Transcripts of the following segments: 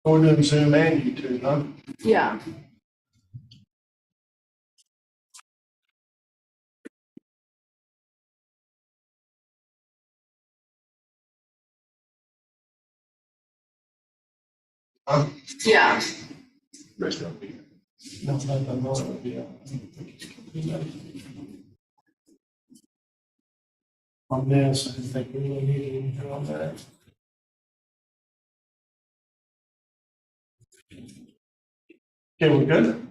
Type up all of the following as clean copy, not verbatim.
We're doing Zoom and YouTube, huh? Yeah. Yeah. No, yeah. On this, I didn't think we really needed anything on that. Okay, we're good?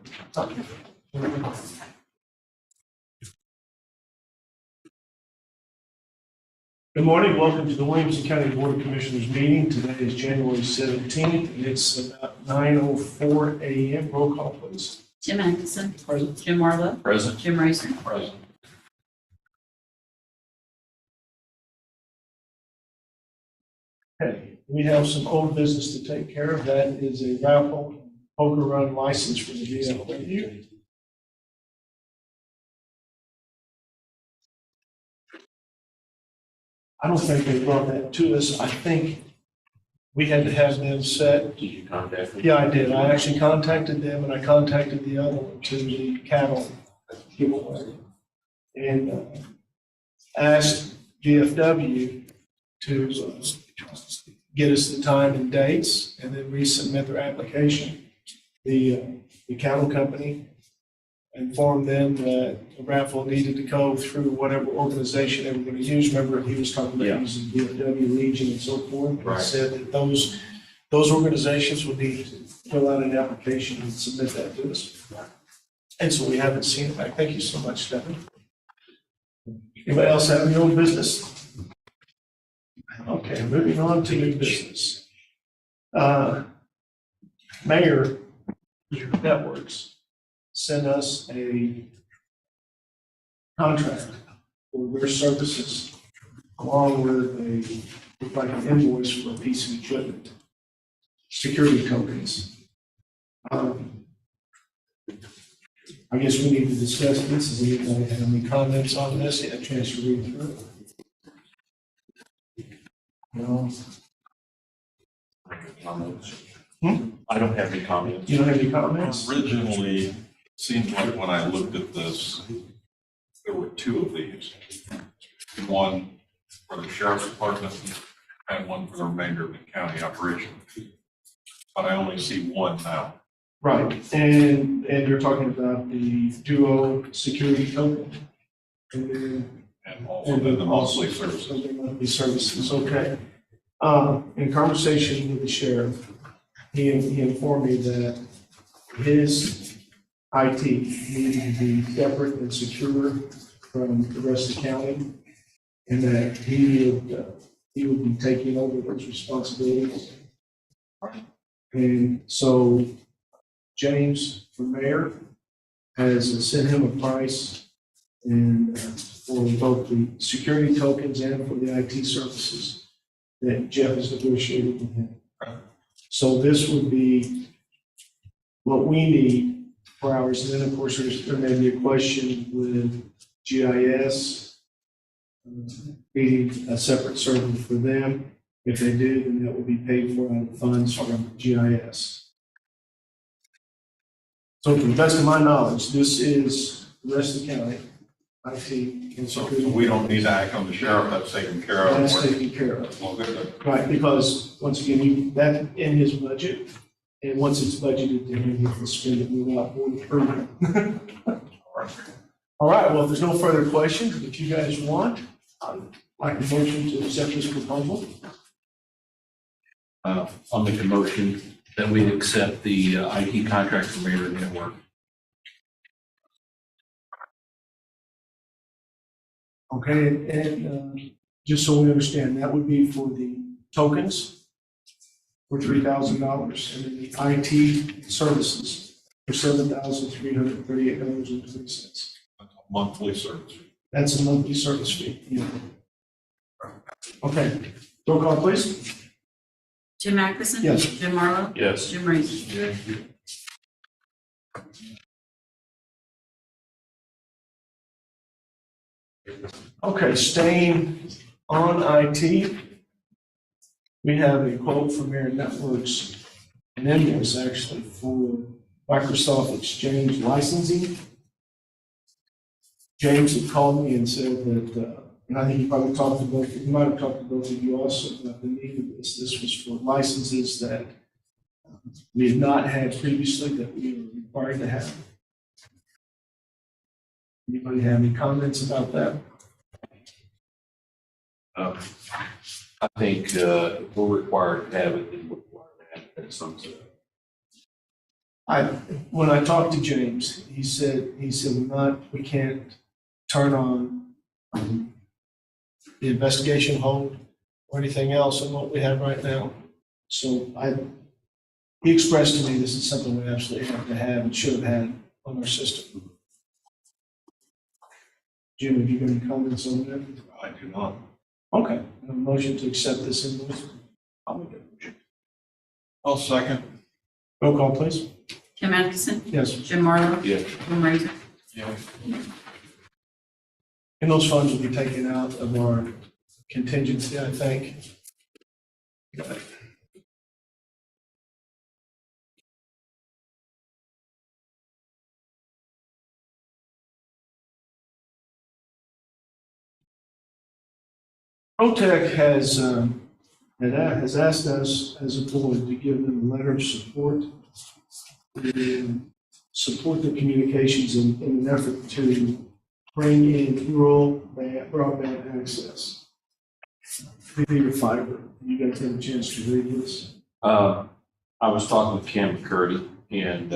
Good morning, welcome to the Williamson County Board of Commissioners meeting. Today is January 17th, and it's about 9:04 a.m. Roll call, please. Jim Atkinson. Present. Jim Marlowe. Present. Jim Racer. Present. Okay, we have some old business to take care of. That is a raffle poker run license for the VFW. I don't think they brought that to us. I think we had to have them set. Did you contact me? Yeah, I did. I actually contacted them and I contacted the other one to the cattle giveaway. And asked VFW to get us the time and dates and then resubmit their application. The cattle company informed them that the raffle needed to go through whatever organization they were going to use. Remember, he was talking about using VFW, Legion, and so forth. Right. He said that those organizations would need to fill out an application and submit that to us. And so we haven't seen it back. Thank you so much, Stephanie. Anybody else have any old business? Okay, moving on to new business. Mayor Networks sent us a contract for their services along with like an invoice for a piece of equipment, security tokens. I guess we need to discuss this. Does anybody have any comments on this? You had a chance to read through it? No? I don't have any comments. You don't have any comments? Originally, seems like when I looked at this, there were two of these. One for the sheriff's department and one for the remainder of the county operation. But I only see one now. Right, and you're talking about the Duo security token? And then And also the monthly services. Something monthly services, okay. In conversation with the sheriff, he informed me that his IT needed to be separate and secure from the rest of the county, and that he would be taking over those responsibilities. And so James, for mayor, has sent him a price and for both the security tokens and for the IT services that Jeff has negotiated with him. So this would be what we need for ours. And then, of course, there may be a question with GIS needing a separate server for them. If they do, then that will be paid for out of funds from GIS. So to the best of my knowledge, this is the rest of the county, IT and So security. we don't need to act on the sheriff, that's taken care of. That's taken care of. Well, good. Right, because once again, that in his budget, and once it's budgeted, then he can spend it without board approval. All right, well, if there's no further questions, if you guys want, I'd like a motion to accept this proposal. I'll make a motion that we accept the IT contract for Mayor Network. Okay, and just so we understand, that would be for the tokens for $3,000, and then the IT services for $7,338.20. Monthly service. That's a monthly service fee. Yeah. Okay, roll call, please. Jim Atkinson. Yes. Jim Marlowe. Yes. Jim Racer. Okay, staying on IT, we have a quote from Mayor Networks an invoice actually for Microsoft Exchange licensing. James had called me and said that, and I think he probably talked to both, he might have talked to both of you also about the need of this. This was for licenses that we had not had previously that we were required to have. Anybody have any comments about that? I think if we're required to have it, then we're required to have it at some point. When I talked to James, he said we can't turn on the investigation hold or anything else on what we have right now. So he expressed to me this is something we absolutely have to have and should have had on our system. Jim, have you got any comments on that? I do not. Okay, a motion to accept this invoice. I'll make that motion. I'll second. Roll call, please. Tim Atkinson, Yes. Jim Marlowe, Yeah. Jim Razor, Yeah. And those funds will be taken out of our contingency, I think. Got it. Protec has asked us as a board to give them a letter of support to support the communications in an effort to bring in rural broadband access via fiber. You guys had a chance to read this? I was talking with Cam McCurdy, and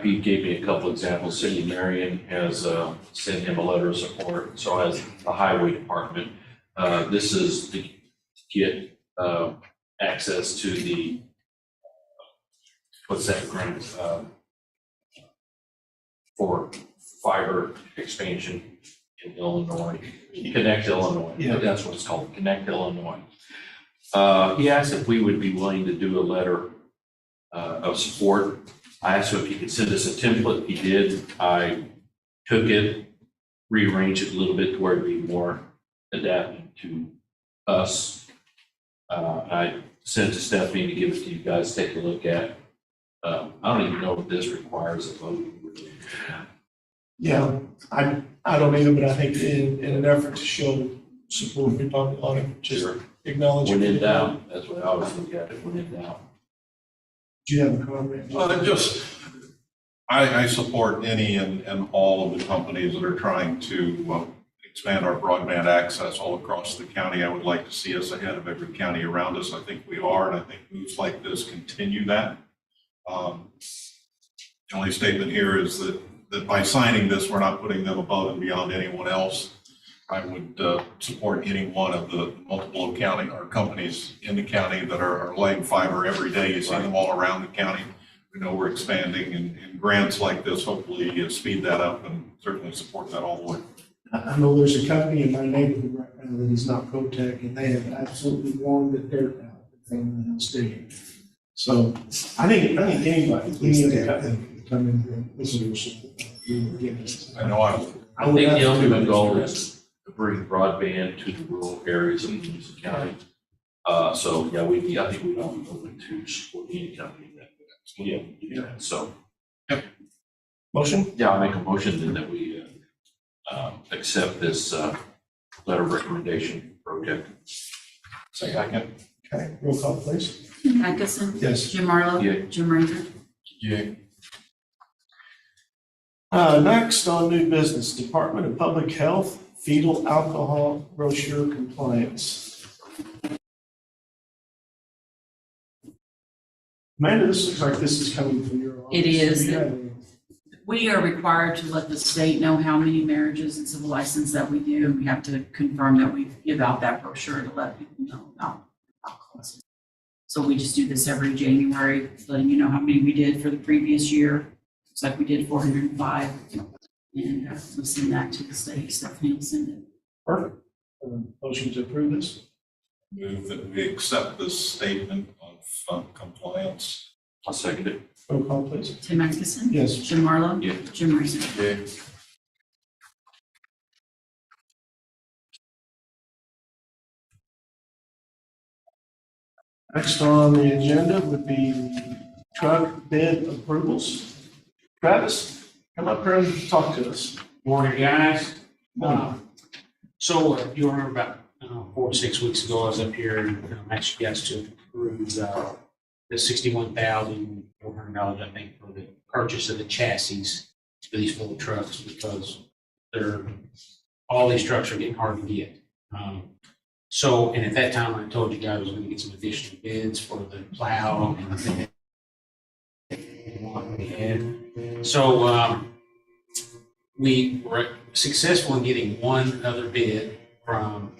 he gave me a couple examples. Cindy Marion has sent him a letter of support, so has the highway department. This is to get access to the, what's that grant, for fiber expansion in Illinois, Connect Illinois. Yeah. That's what it's called, Connect Illinois. He asked if we would be willing to do a letter of support. I asked him if he could send us a template. He did. I took it, rearranged it a little bit to where it'd be more adapted to us. I sent it to Stephanie to give it to you guys to take a look at. I don't even know if this requires a vote. Yeah, I don't either, but I think in an effort to show support, we probably ought to just Sure. acknowledge. When in it. doubt, that's what I always look at it, when in doubt. Do you have a comment? I support any and all of the companies that are trying to expand our broadband access all across the county. I would like to see us ahead of every county around us. I think we are, and I think moves like this continue that. The only statement here is that by signing this, we're not putting them above and beyond anyone else. I would support any one of the multiple county or companies in the county that are laying fiber every day. You see them all around the county. We know we're expanding, and grants like this hopefully speed that up, and certainly support that all the way. I know there's a company in my neighborhood right now that is not Protec, and they have absolutely worn the dirt out from the house digging. So I think anybody, any of the company can come in here and listen to support. We will give this. I know I will. I think the ultimate goal is to bring broadband to the rural areas of Livingston County. So, yeah, I think we'd all be open to support any company that, so, Motion? yeah, I'll make a motion then that we accept this letter of recommendation project. Second. Okay, roll call, please. Tim Atkinson, Yes. Jim Marlowe, Yeah. Jim Razor, Yeah. Next on new business, Department of Public Health, fetal alcohol brochure compliance. Amanda, this looks like this is coming from your office. It is. Yeah. We are required to let the state know how many marriages and civil license that we do, and we have to confirm that we give out that brochure to let people know about alcoholism. So we just do this every January, letting you know how many we did for the previous year. Looks like we did 405, and we'll send that to the state. Stephanie will send it. Perfect. Motion to approve this? Move that we accept this statement of compliance. I'll second it. Roll call, please. Tim Atkinson, Yes. Jim Marlowe, Yeah. Jim Razor. Yeah. Next on the agenda would be truck bid approvals. Travis, come up here and talk to us. Morning, guys. So you remember about 4 to 6 weeks ago, I was up here and asked you guys to approve the $61,400, I think, for the purchase of the chassis for these full trucks because all these trucks are getting hard to get. And at that time, I told you guys I was going to get some additional bids for the plow and the thing we had. So we were successful in getting one other bid from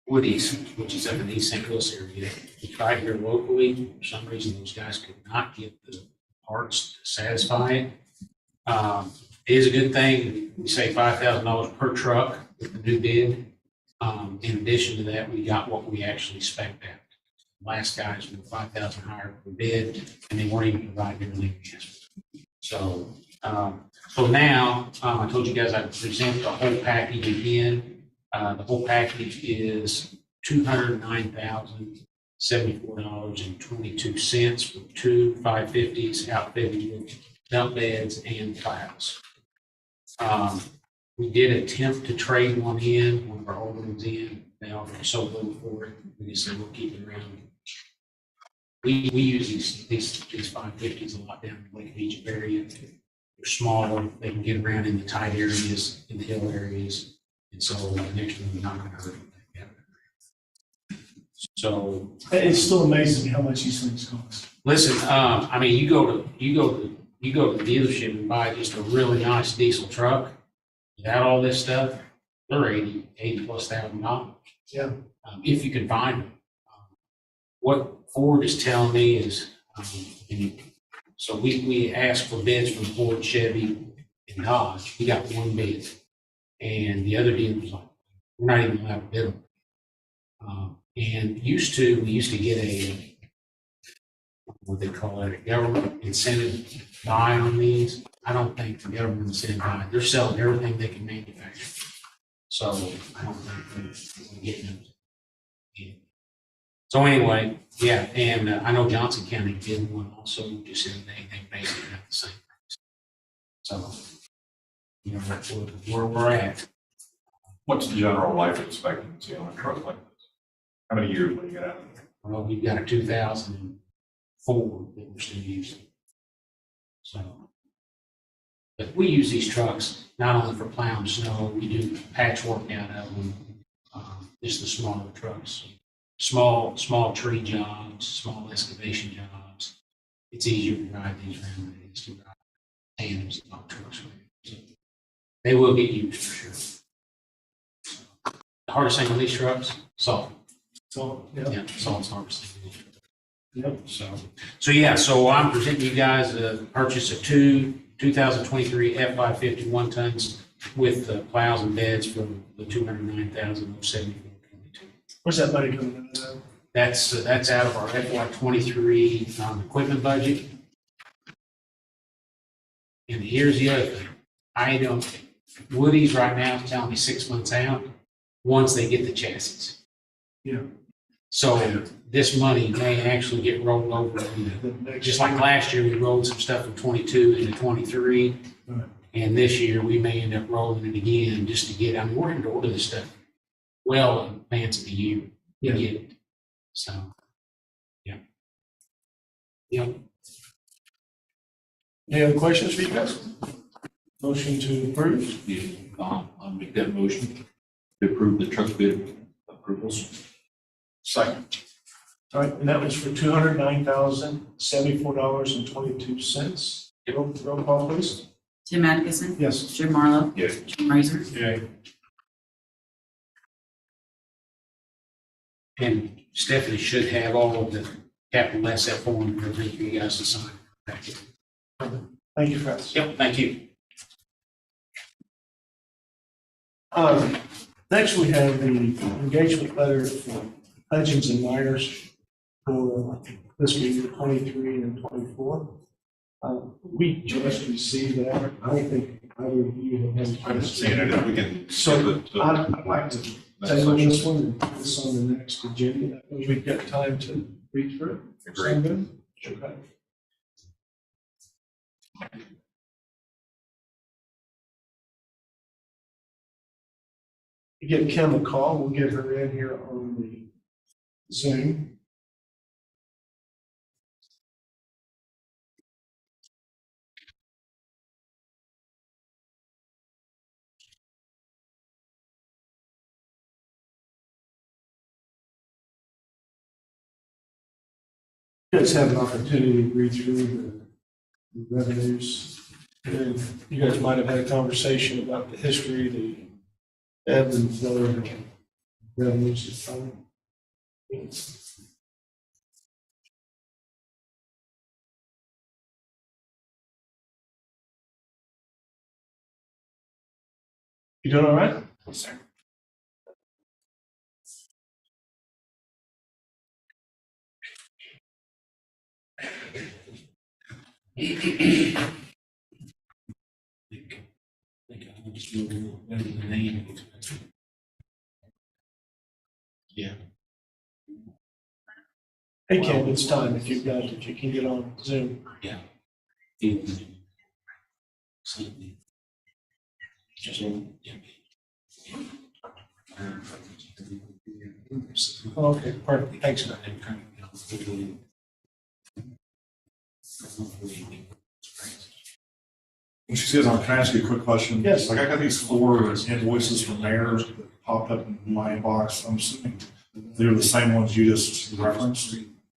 Woody's, which is up in the East St. Louis area. We tried here locally. For some reason, those guys could not get the parts to satisfy it. It is a good thing. We save $5,000 per truck with the new bid. In addition to that, we got what we actually spec'd out. Last guys were $5,000 higher per bid, and they weren't even providing everything we asked for. So now, I told you guys I'd present the whole package again. The whole package is $209,074.22 for 2 550s outfitted with dump beds and plows. We did attempt to trade one of our older ones in. They offered so little for it. We just said we'll keep it around. We use these 550s a lot down in the Lake Beach area. They're smaller. They can get around in the tight areas, in the hill areas. And so next one, we're not going to hurt them. So It still amazes me how much these things cost. listen, I mean, you go to the dealership and buy just a really nice diesel truck without all this stuff, they're $80,000+ Yeah. if you can find them. What Ford is telling me is, so we asked for bids from Ford, Chevy, and Dodge. We got one bid, and the other dealer was like, "We're not even allowed to bid them." And we used to get a what they call it, a government incentive buy on these. I don't think the government incentive buy. They're selling everything they can manufacture. So I don't think we're getting them. Yeah. So anyway, yeah, and I know Johnson County did one also, just said they basically have the same price. So, that's where we're at. What's the general life expectancy on a truck like this? How many years will you get out of it? Well, we've got a 2004 that we're still using. So, but we use these trucks not only for plowing snow, we do patchwork out of them, just the smaller trucks. Small tree jobs, small excavation jobs. It's easier to drive these around than it is to drive tandems and dump trucks. So they will get used for sure. The hardest thing on these trucks, salt. So, Salt's the hardest thing on these trucks. Yep. So I'm presenting you guys the purchase of two 2023 F550 1-tons with the plows and beds for the $209,074.22. Where's that money coming out of? That's out of our FY23 equipment budget. And here's the other thing. Woody's right now is telling me 6 months out, once they get the chassis. Yeah. So this money may actually get rolled over into, just like last year, we rolled some stuff from 22 into 23. Right. And this year, we may end up rolling it again just to get, we're going to order this stuff well in advance of the year to get it. So, yeah. Yep. Any other questions for you guys? Motion to approve? I'll make that motion to approve the truck bid approvals. Second. All right, and that was for $209,074.22. Roll call, please. Tim Atkinson? Yes. Jim Marlowe? Yes. Jim Razor? Yeah. And Stephanie should have all of the capital asset form and everything for you guys to sign. Thank you. Thank you, Francis. Yep, thank you. Next, we have the engagement letter for Hutchins and Myers for fiscal year 23 and 24. We just received that. I don't think either of you have. I haven't seen it. If we can. So I'd like to table this one and put this on the next agenda. That way we've got time to read through? Agreed. Sound good? Okay. You give Kim a call, we'll get her in here on the Zoom. You guys have an opportunity to read through the revenues. And you guys might have had a conversation about the history, the ebbs and flows of revenues. It's fine. You doing all right? I just know a little better than they even expected. Yeah. Hey, Kim, it's time if if you can get on Zoom. Yeah. Something. Just, yeah. Okay, perfect. Thanks, man. When she says, can I ask you a quick question? Yes. Like I got these 4 invoices from mayors that popped up in my inbox. I'm assuming they're the same ones you just referenced.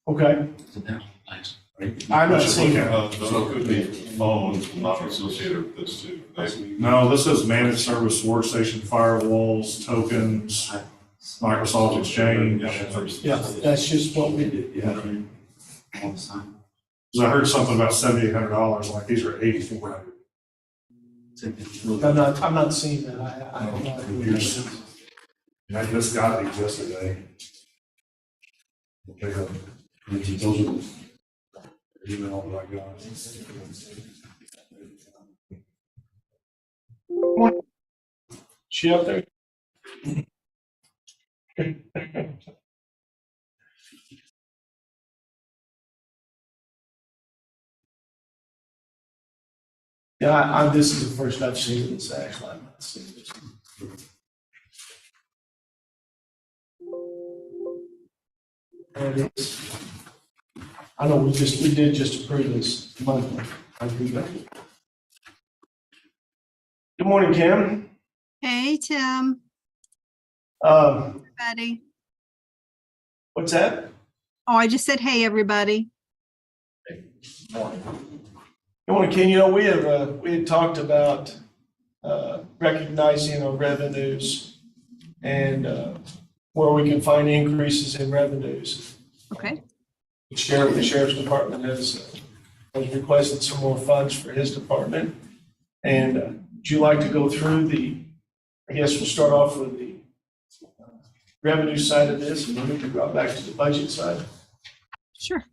Okay. I'm not seeing that. So it could be phones not associated with this too. No, this is managed service workstation firewalls, tokens, Microsoft Exchange. Yeah, that's just what we did, yeah. Because I heard something about $7,800, like these are $8,400. I'm not seeing that. I'm not. And I just got these yesterday. Okay, those are the email that I got. She up there? Yeah, this is the first I've seen this, actually. I've not seen this. And it's, I know we did just approve this monthly. I agree with you. Good morning, Kim. Hey, Tim, everybody. What's that? Oh, I just said, hey, everybody. Good morning, Ken. You know, we had talked about recognizing our revenues and where we can find increases in revenues. Okay. The sheriff's department has requested some more funds for his department. And would you like to go through I guess we'll start off with the revenue side of this, and then we can go back to the budget side. Sure.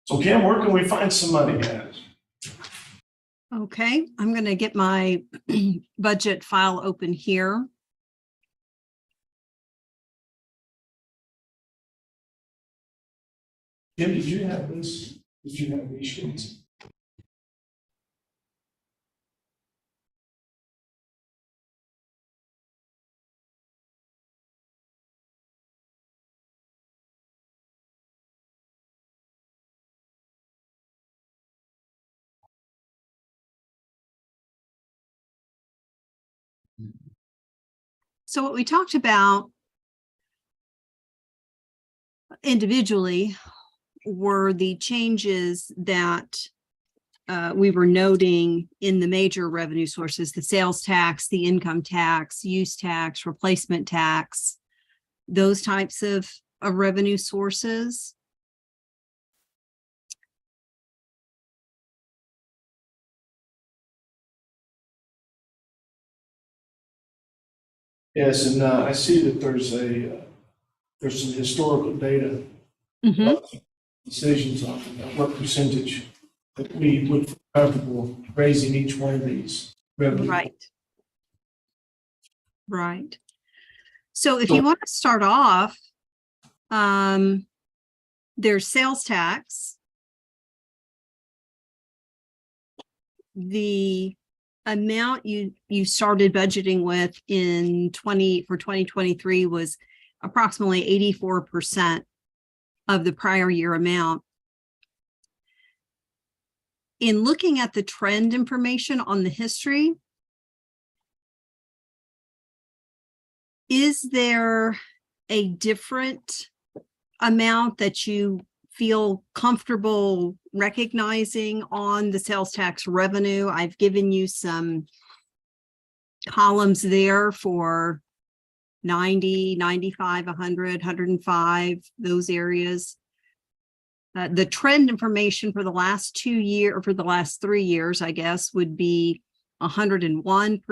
So Kim, where can we find some money at? Okay, I'm going to get my budget file open here. Kim, did you have this? Did you have these sheets? So what we talked about individually were the changes that we were noting in the major revenue sources, the sales tax, the income tax, use tax, replacement tax, those types of revenue sources. Yes, and I see that there's some historical data Mhm. decisions on what percentage that we would comfortable raising each one of these revenue. Right. Right. So if you want to start off, there's sales tax. The amount you started budgeting with for 2023 was approximately 84% of the prior year amount. In looking at the trend information on the history, is there a different amount that you feel comfortable recognizing on the sales tax revenue? I've given you some columns there for 90, 95, 100, 105, those areas. The trend information for the last 2 years, or for the last 3 years, I guess, would be 101%,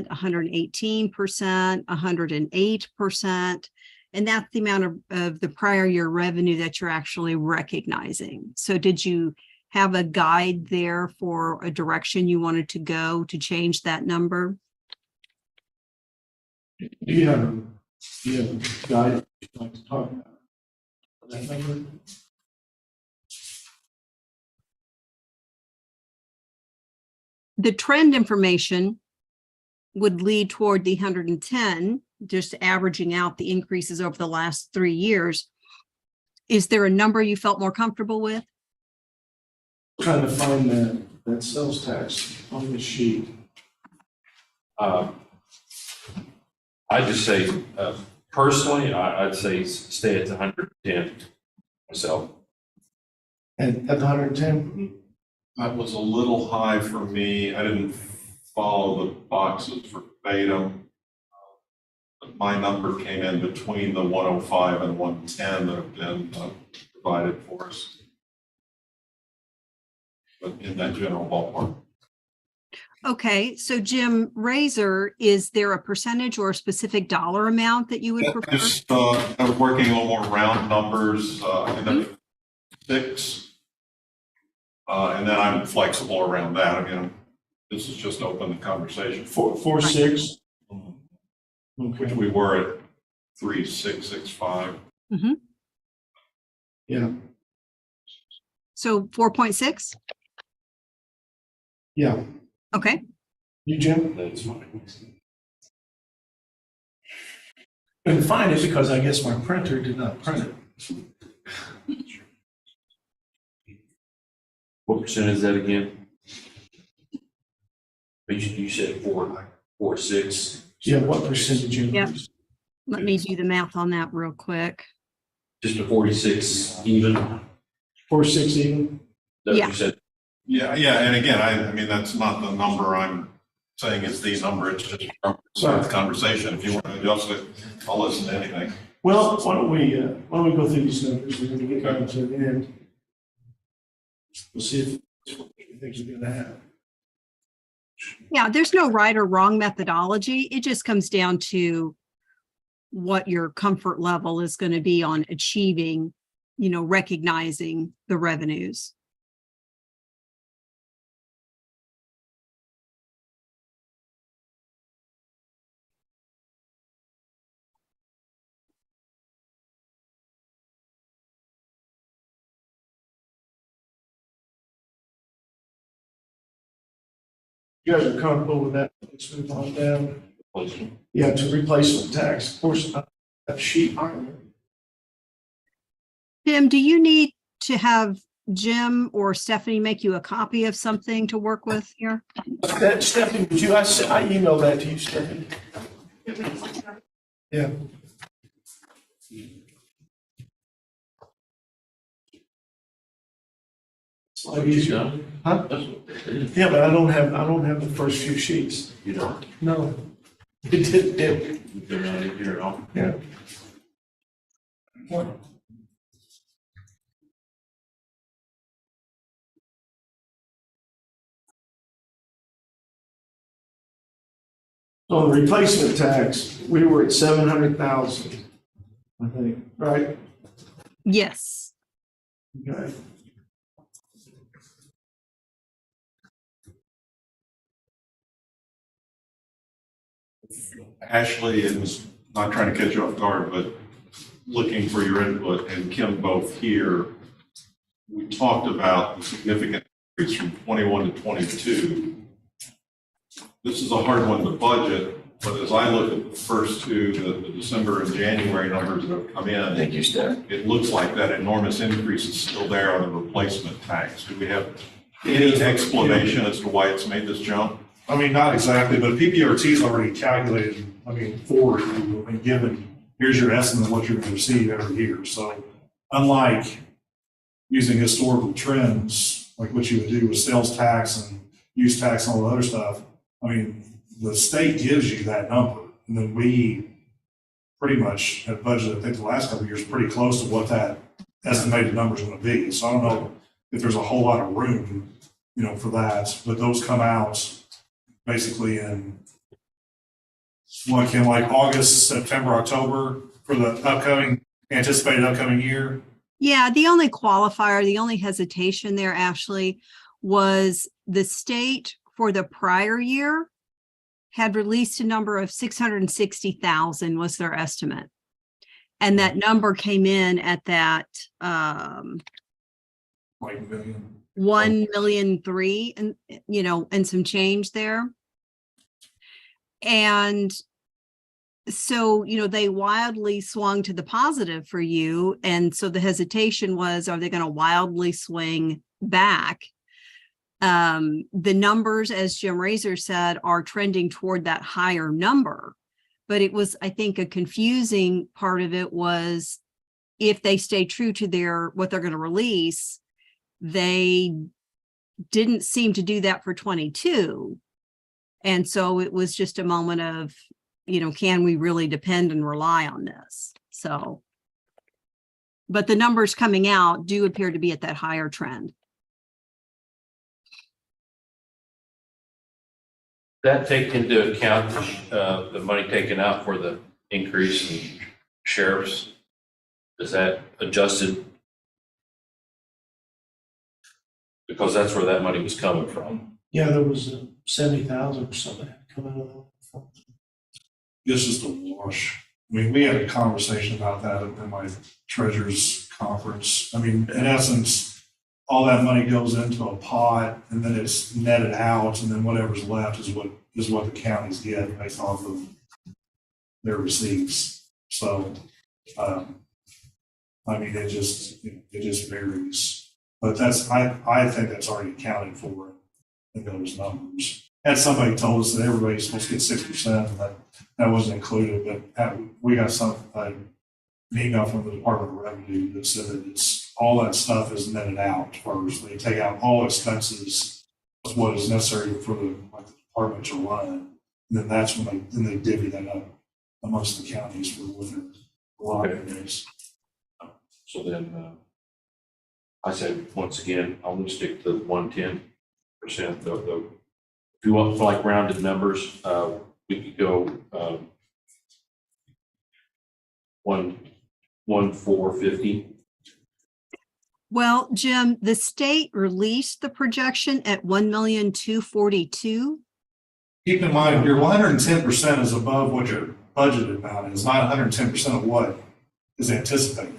118%, 108%. And that's the amount of the prior year revenue that you're actually recognizing. So did you have a guide there for a direction you wanted to go to change that number? Do you have a guide you'd like to talk about? That number? The trend information would lead toward the 110, just averaging out the increases over the last 3 years. Is there a number you felt more comfortable with? Trying to find that sales tax on the sheet. I'd just say, personally, I'd say stay at the 110 myself. At the 110? That was a little high for me. I didn't follow the boxes verbatim. But my number came in between the 105 and 110 that have been provided for us. But in that general ballpark. Okay, so Jim Razor, is there a percentage or a specific dollar amount that you would prefer? I was working a little more round numbers, and then 6. And then I'm flexible around that. Again, this is just open the conversation. 4.6. Which we were at 3.665. Yeah. So 4.6? Yeah. Okay, You, Jim? That's fine. Couldn't find it because I guess my printer did not print it. What percent is that again? You said 4.6. Yeah, what percentage Yep. increase? let me do the math on that real quick. Just a 46 even? 4.6 even? That Yeah. you said? Yeah, and again, I mean, that's not the number I'm saying is the number, it's just a conversation. If you want to adjust it, I'll listen to anything. Well, why don't we go through these numbers? We're going to get down to the end. We'll see if what you think you're going to have. Yeah, there's no right or wrong methodology. It just comes down to what your comfort level is going to be on achieving, recognizing the revenues. You guys are comfortable with that? Let's move on down. Please. Yeah, to replacement tax. Of course, that sheet. Tim, do you need to have Jim or Stephanie make you a copy of something to work with here? That, Stephanie, would you, I emailed that to you, Stephanie. Yeah. Huh? Yeah, but I don't have the first few sheets. You don't? No. It did. They're not in here at all? Yeah. So the replacement tax, we were at 700,000, I think, right? Yes. Okay. Ashley, it was not trying to catch you off guard, but looking for your input, and Kim both here, we talked about the significant increase from 21 to 22. This is a hard one to budget, but as I look at the first two, the December and January numbers that have come in, Thank you, Steph. it looks like that enormous increase is still there on the replacement tax. Do we have any explanation as to why it's made this jump? I mean, not exactly, but PPRT is already calculated, I mean, for you, and given, here's your estimate of what you're going to receive every year. So unlike using historical trends, like what you would do with sales tax and use tax and all the other stuff, I mean, the state gives you that number. And then we pretty much have budgeted, I think the last couple of years, pretty close to what that estimated number is going to be. So I don't know if there's a whole lot of room, you know, for that, but those come out basically in like August, September, October for the anticipated upcoming year. Yeah, the only qualifier, the only hesitation there, Ashley, was the state for the prior year had released a number of 660,000 was their estimate. And that number came in at that Like million. 1,000,003 and, you know, and some change there. And so, you know, they wildly swung to the positive for you. And so the hesitation was, are they going to wildly swing back? The numbers, as Jim Razor said, are trending toward that higher number. But it was, I think, a confusing part of it was if they stay true to what they're going to release, they didn't seem to do that for 22. And so it was just a moment of, you know, can we really depend and rely on this? So, but the numbers coming out do appear to be at that higher trend. That take into account the money taken out for the increase in sheriffs? Is that adjusted? Because that's where that money was coming from. Yeah, there was 70,000 or something coming out of that. It's just a wash. I mean, we had a conversation about that at my treasurer's conference. I mean, in essence, all that money goes into a pot and then it's netted out, and then whatever's left is what the counties get based off of their receipts. So, I mean, it just varies. But I think that's already accounted for in those numbers. And somebody told us that everybody's supposed to get 6%, and that wasn't included, but we got an email from the Department of Revenue that said that it's all that stuff is netted out first. They take out all expenses, what is necessary for the department to run, and then that's when they divvy that up amongst the counties for within a lot of areas. So then, I said, once again, I'm gonna stick to 110%. If you want for like rounded numbers, we could go 1,450. Well, Jim, the state released the projection at 1,242,000. Keep in mind, your 110% is above what your budgeted amount is, not 110% of what is anticipated.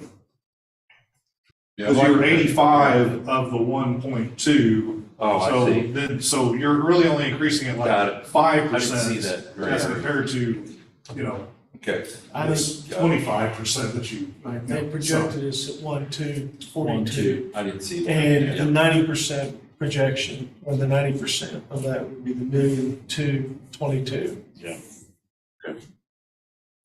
Because you're 85 of the 1.2. Oh, I see. So you're really only increasing it Got like it. 5%. I didn't see that. As compared to, you know, Okay. I this think 25% that you. they projected us at 1,242. I didn't see that. And the 90% projection, or the 90% of that would be the 1,222,000. Yeah. Okay.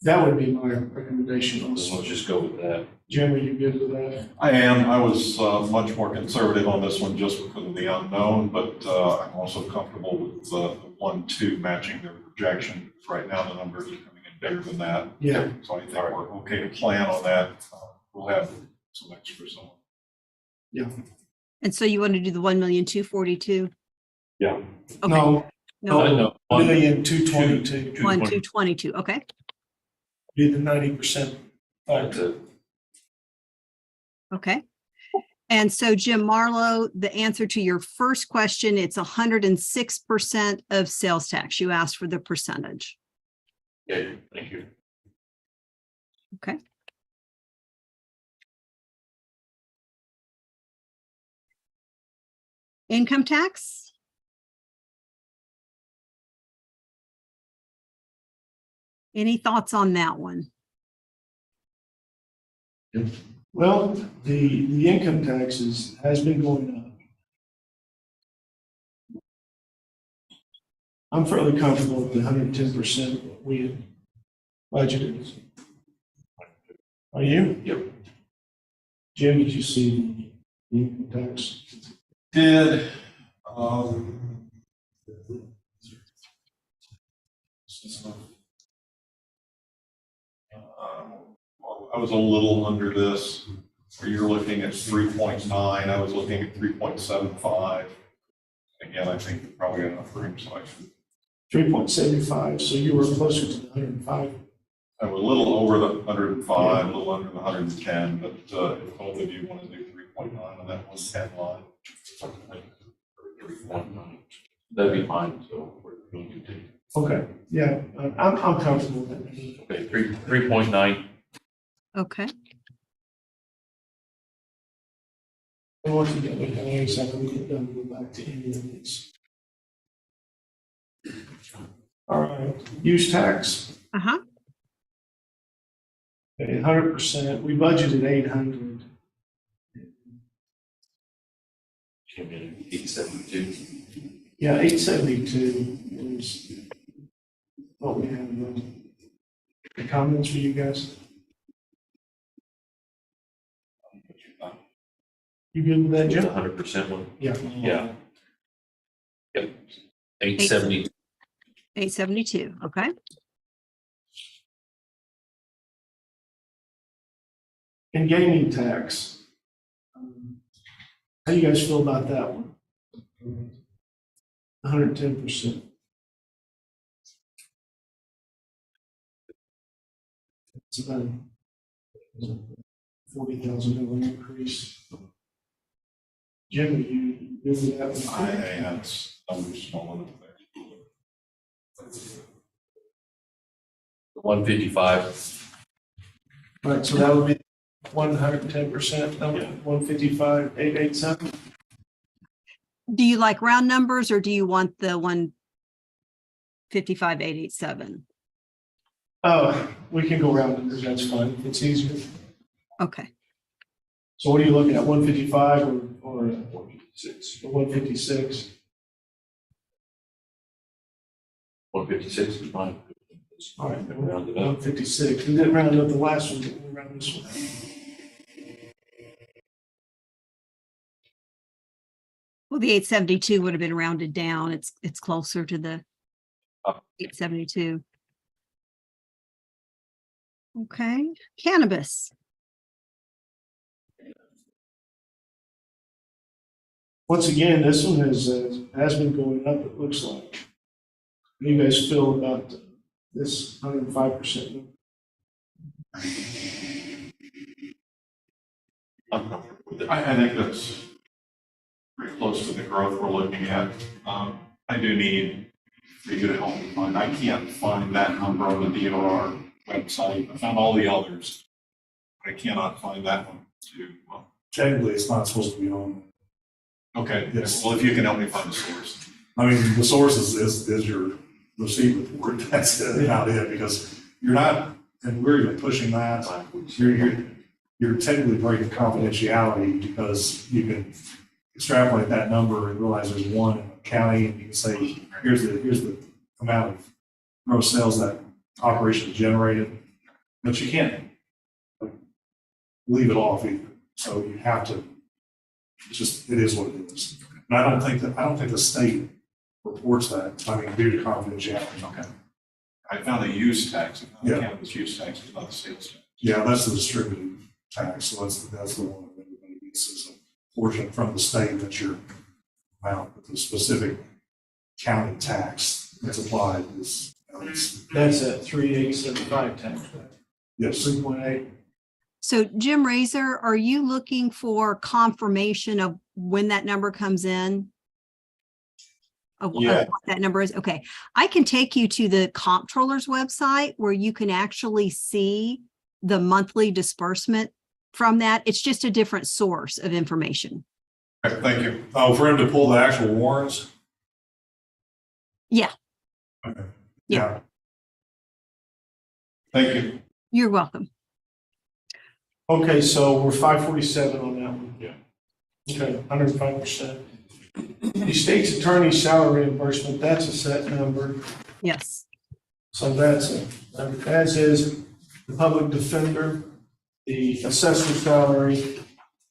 That would be my recommendation Then also. let's just go with that. Jim, are you good with that? I am. I was much more conservative on this one just because of the unknown, but I'm also comfortable with the 1-2 matching their projection. Right now, the numbers are coming in bigger than that. Yeah. So I think we're okay to plan on that. We'll have some extras on. And so you want to do the 1,242,000? Yeah. Okay. No, No, No, 1,222,000. 1,222,000. Okay. Do the 90% That's factor. it. Okay. And so Jim Marlowe, the answer to your first question, it's 106% of sales tax. You asked for the percentage. Okay, thank you. Okay. Income tax? Any thoughts on that one? Well, the income taxes has been going up. I'm fairly comfortable with the 110% we had budgeted. Are you? Yep. Jim, did you see the income tax? Did, I was a little under this, where you're looking at 3.9, I was looking at 3.75. Again, I think you're probably enough room, so I should. 3.75, so you were closer to the 105. I was a little over the 105, a little under the 110, but if both of you want to do 3.9 on that 110 line. That'd be fine, so we're going to continue. Okay, yeah, I'm comfortable with that. Okay, 3.9. Okay. And once again, we can always have to get done, go back to any of these. All right, use tax, Uh-huh. okay, 100%, we budgeted 800. Came in at 872. Yeah, 872 is what we have. The comments for you guys? You good with that, The Jim? 100% one. Yeah. Yeah. Yep. 870. 872, okay. And gaming tax. How do you guys feel about that one? 110%. It's about a $40,000 increase. Jim, are you good with that one? That's, I'm just not one of the 155. Right, so that would be 110%, 155, 887. Do you like round numbers or do you want the 155, 887? Oh, we can go round numbers, that's fine, it's easier. Okay. So what are you looking at, 155 or 156? Or 156? 156 is fine. All right, then Round it up. 156. We didn't round up the last one, but we'll round this one. Well, the 872 would have been rounded down. It's closer to the Oh. 872. Okay, cannabis. Once again, this one has been going up, it looks like. How do you guys feel about this 105%? I'm comfortable with it. I think that's pretty close to the growth we're looking at. I do need for you to help me find, I can't find that number on the DOR website. I found all the others, but I cannot find that one too. Well, Technically, it's not supposed to be on. okay, Yes. well, if you can help me find the source. I mean, the source is your receipt report. That's about it, because you're not, and we're even pushing that. You're technically breaking confidentiality because you can extrapolate that number and realize there's one in the county, and you can say, here's the amount of gross sales that operation generated, but you can't leave it off either. So you have to, it is what it is. And I don't think the state reports that, I mean, due to confidentiality. Okay. I found the use tax, Yeah. cannabis use tax, but not the sales tax. Yeah, that's the distributed tax, so that's the one that everybody gets as a portion from the state that your amount, but the specific county tax that's applied is, That's at 3875 tax, yes. 3.8. So Jim Razor, are you looking for confirmation of when that number comes in? Yeah. what that number is? Okay. I can take you to the comptroller's website where you can actually see the monthly disbursement from that. It's just a different source of information. Okay, thank you. Oh, for him to pull the actual warrants? Yeah. Okay. Yeah. Thank you. You're welcome. Okay, so we're 547 on that one. Yeah. Okay, 105%. The state's attorney's salary reimbursement, that's a set number. Yes. So as is the public defender, the assessor salary,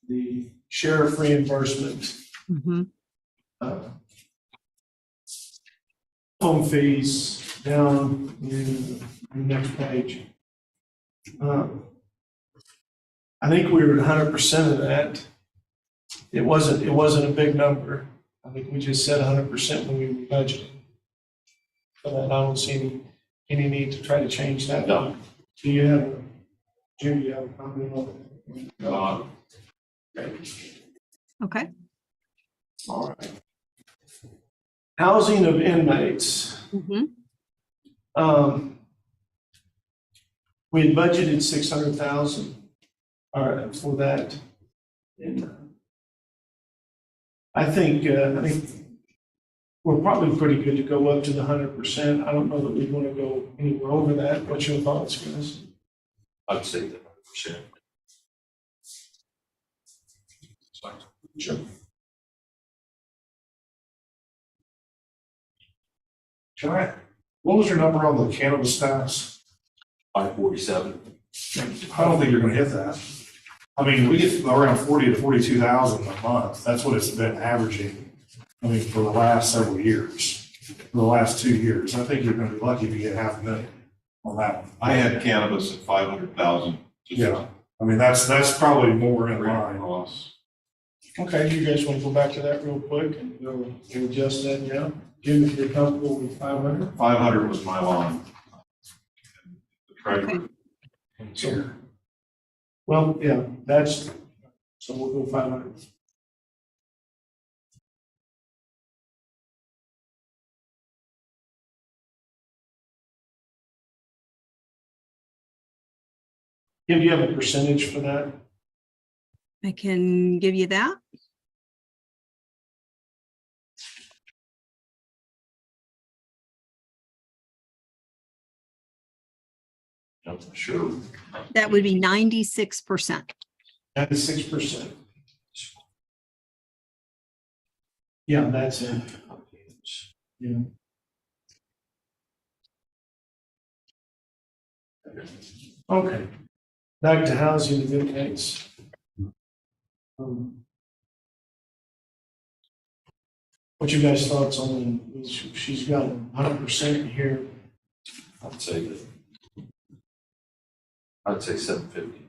the sheriff reimbursement, Mhm. home fees down in the next page. I think we were at 100% of that. It wasn't a big number. I think we just said 100% when we were budgeting. But I don't see any need to try to change that. No. Do you have, Jim, do you have a comment on it? Okay. Okay. All right. Housing of inmates. Mhm. We had budgeted 600,000, for that. And I think we're probably pretty good to go up to the 100%. I don't know that we want to go anywhere over that. What's your thoughts, guys? I'd say that 100%. Sure. John, what was your number on the cannabis tax? 547. I don't think you're gonna hit that. I mean, we get around 40 to 42,000 a month. That's what it's been averaging. I mean, for the last several years, for the last 2 years. I think you're gonna be lucky if you get 500,000 on that one. I had cannabis at 500,000. Yeah, I mean, that's probably more in line. Across. Okay, you guys want to go back to that real quick and we'll adjust that now? Jim, if you're comfortable with 500? 500 was my line. The treasurer. So, well, yeah, so we'll go 500. Jim, do you have a percentage for that? I can give you that. I'm not sure. That would be 96%. 96%. Yeah, that's it. Yeah. Okay. Back to housing of inmates. What you guys thoughts on, she's got 100% here. I'd say 750.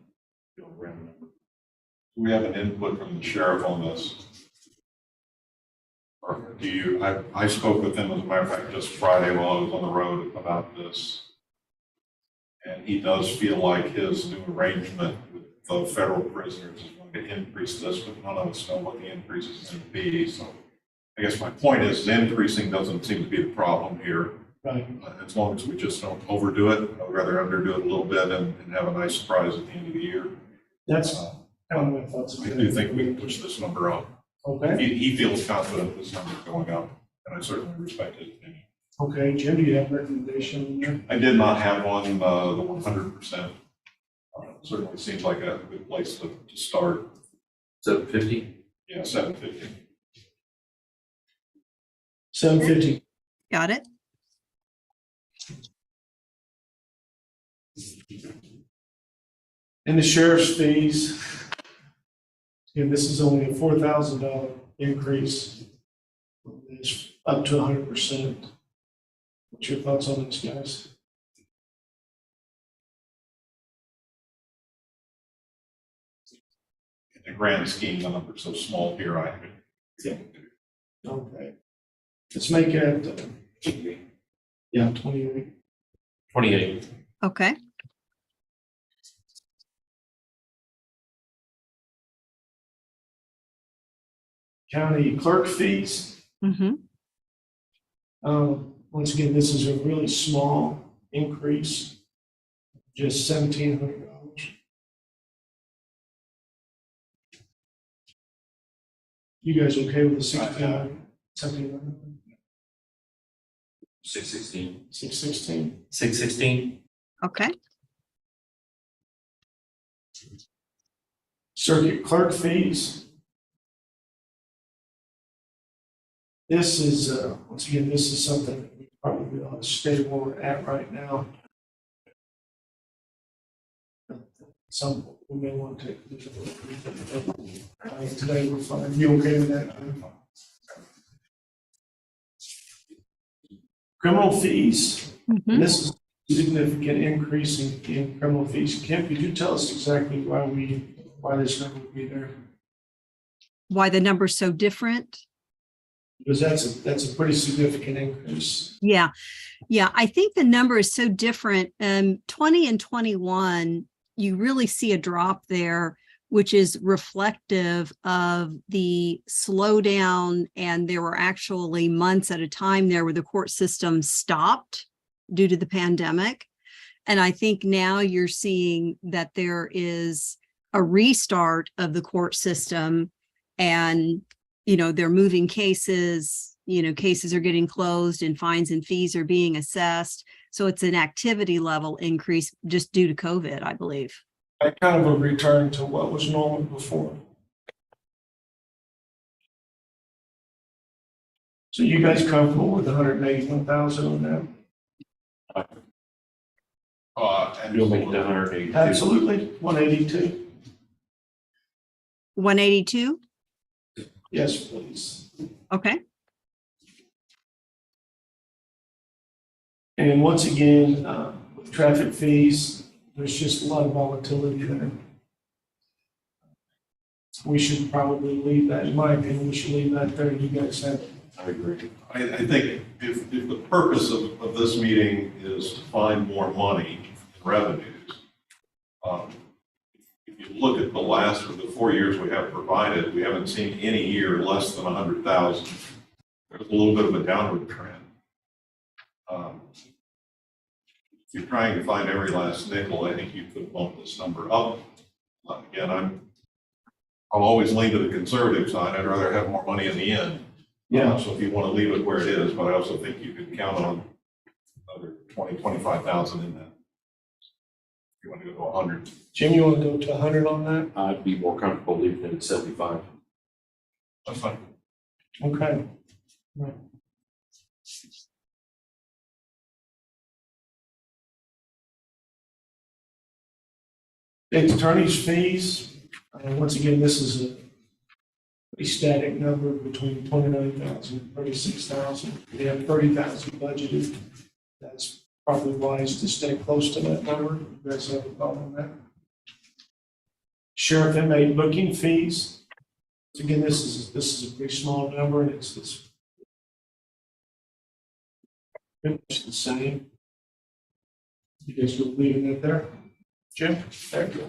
Go round number. We have an input from the sheriff on this. Or do you, I spoke with him, as a matter of fact, just Friday while I was on the road about this. And he does feel like his new arrangement with the federal prisoners is going to increase this, but none of us know what the increase is going to be. So I guess my point is increasing doesn't seem to be the problem here. Right. As long as we just don't overdo it, I'd rather underdo it a little bit and have a nice surprise at the end of the year. That's kind of my thoughts. I do think we can push this number up. Okay. He feels confident this number's going up, and I certainly respect his opinion. Okay, Jim, do you have a recommendation in there? I did not have one, the 100%. Certainly seems like a good place to start. 750? Yeah, 750. 750. Got it? And the sheriff's fees. Again, this is only a $4,000 increase. It's up to 100%. What's your thoughts on this, guys? In the grand scheme, the number's so small here, I think. Okay. Let's make it, yeah, 28. 28. Okay. County clerk fees. Mm-hmm. Once again, this is a really small increase, just $1,700. You guys okay with the 1,700? 616. 616? 616? Okay. Circuit clerk fees. This is, once again, this is something that we probably ought to stay where we're at right now. Some, we may want to take. Today we're fine. You okay with that? Criminal fees. Mhm. This is a significant increase in criminal fees. Kim, could you tell us exactly why this number would be there? Why the number's so different? Because that's a pretty significant increase. Yeah. Yeah. I think the number is so different. 20 and 21, you really see a drop there, which is reflective of the slowdown. And there were actually months at a time there where the court system stopped due to the pandemic. And I think now you're seeing that there is a restart of the court system, and they're moving cases, cases are getting closed and fines and fees are being assessed. So it's an activity level increase just due to COVID, I believe. Kind of a return to what was normal before. So you guys comfortable with 181,000 on that? You'll make it 182. Absolutely, 182. 182? Yes, please. Okay. And once again, with traffic fees, there's just a lot of volatility there. We should probably leave that, in my opinion, we should leave that there. You guys have it. I agree. I think if the purpose of this meeting is to find more money in revenues, if you look at the last of the 4 years we have provided, we haven't seen any year less than 100,000. There's a little bit of a downward trend. If you're trying to find every last nickel, I think you could bump this number up. Again, I'll always lean to the conservative side. I'd rather have more money in the end. Yeah. So if you want to leave it where it is, but I also think you can count on another 20, 25,000 in that. If you want to go to 100. Jim, you want to go to 100 on that? I'd be more comfortable leaving it at 75. That's fine. Okay. Right. Attorney's fees, once again, this is a pretty static number between 29,000 and 36,000. We have 30,000 budgeted. That's probably wise to stay close to that number. You guys have a problem with that? Sheriff inmate booking fees. Once again, this is a pretty small number, and it's pretty much the same. You guys will leave it there? Jim? Thank you.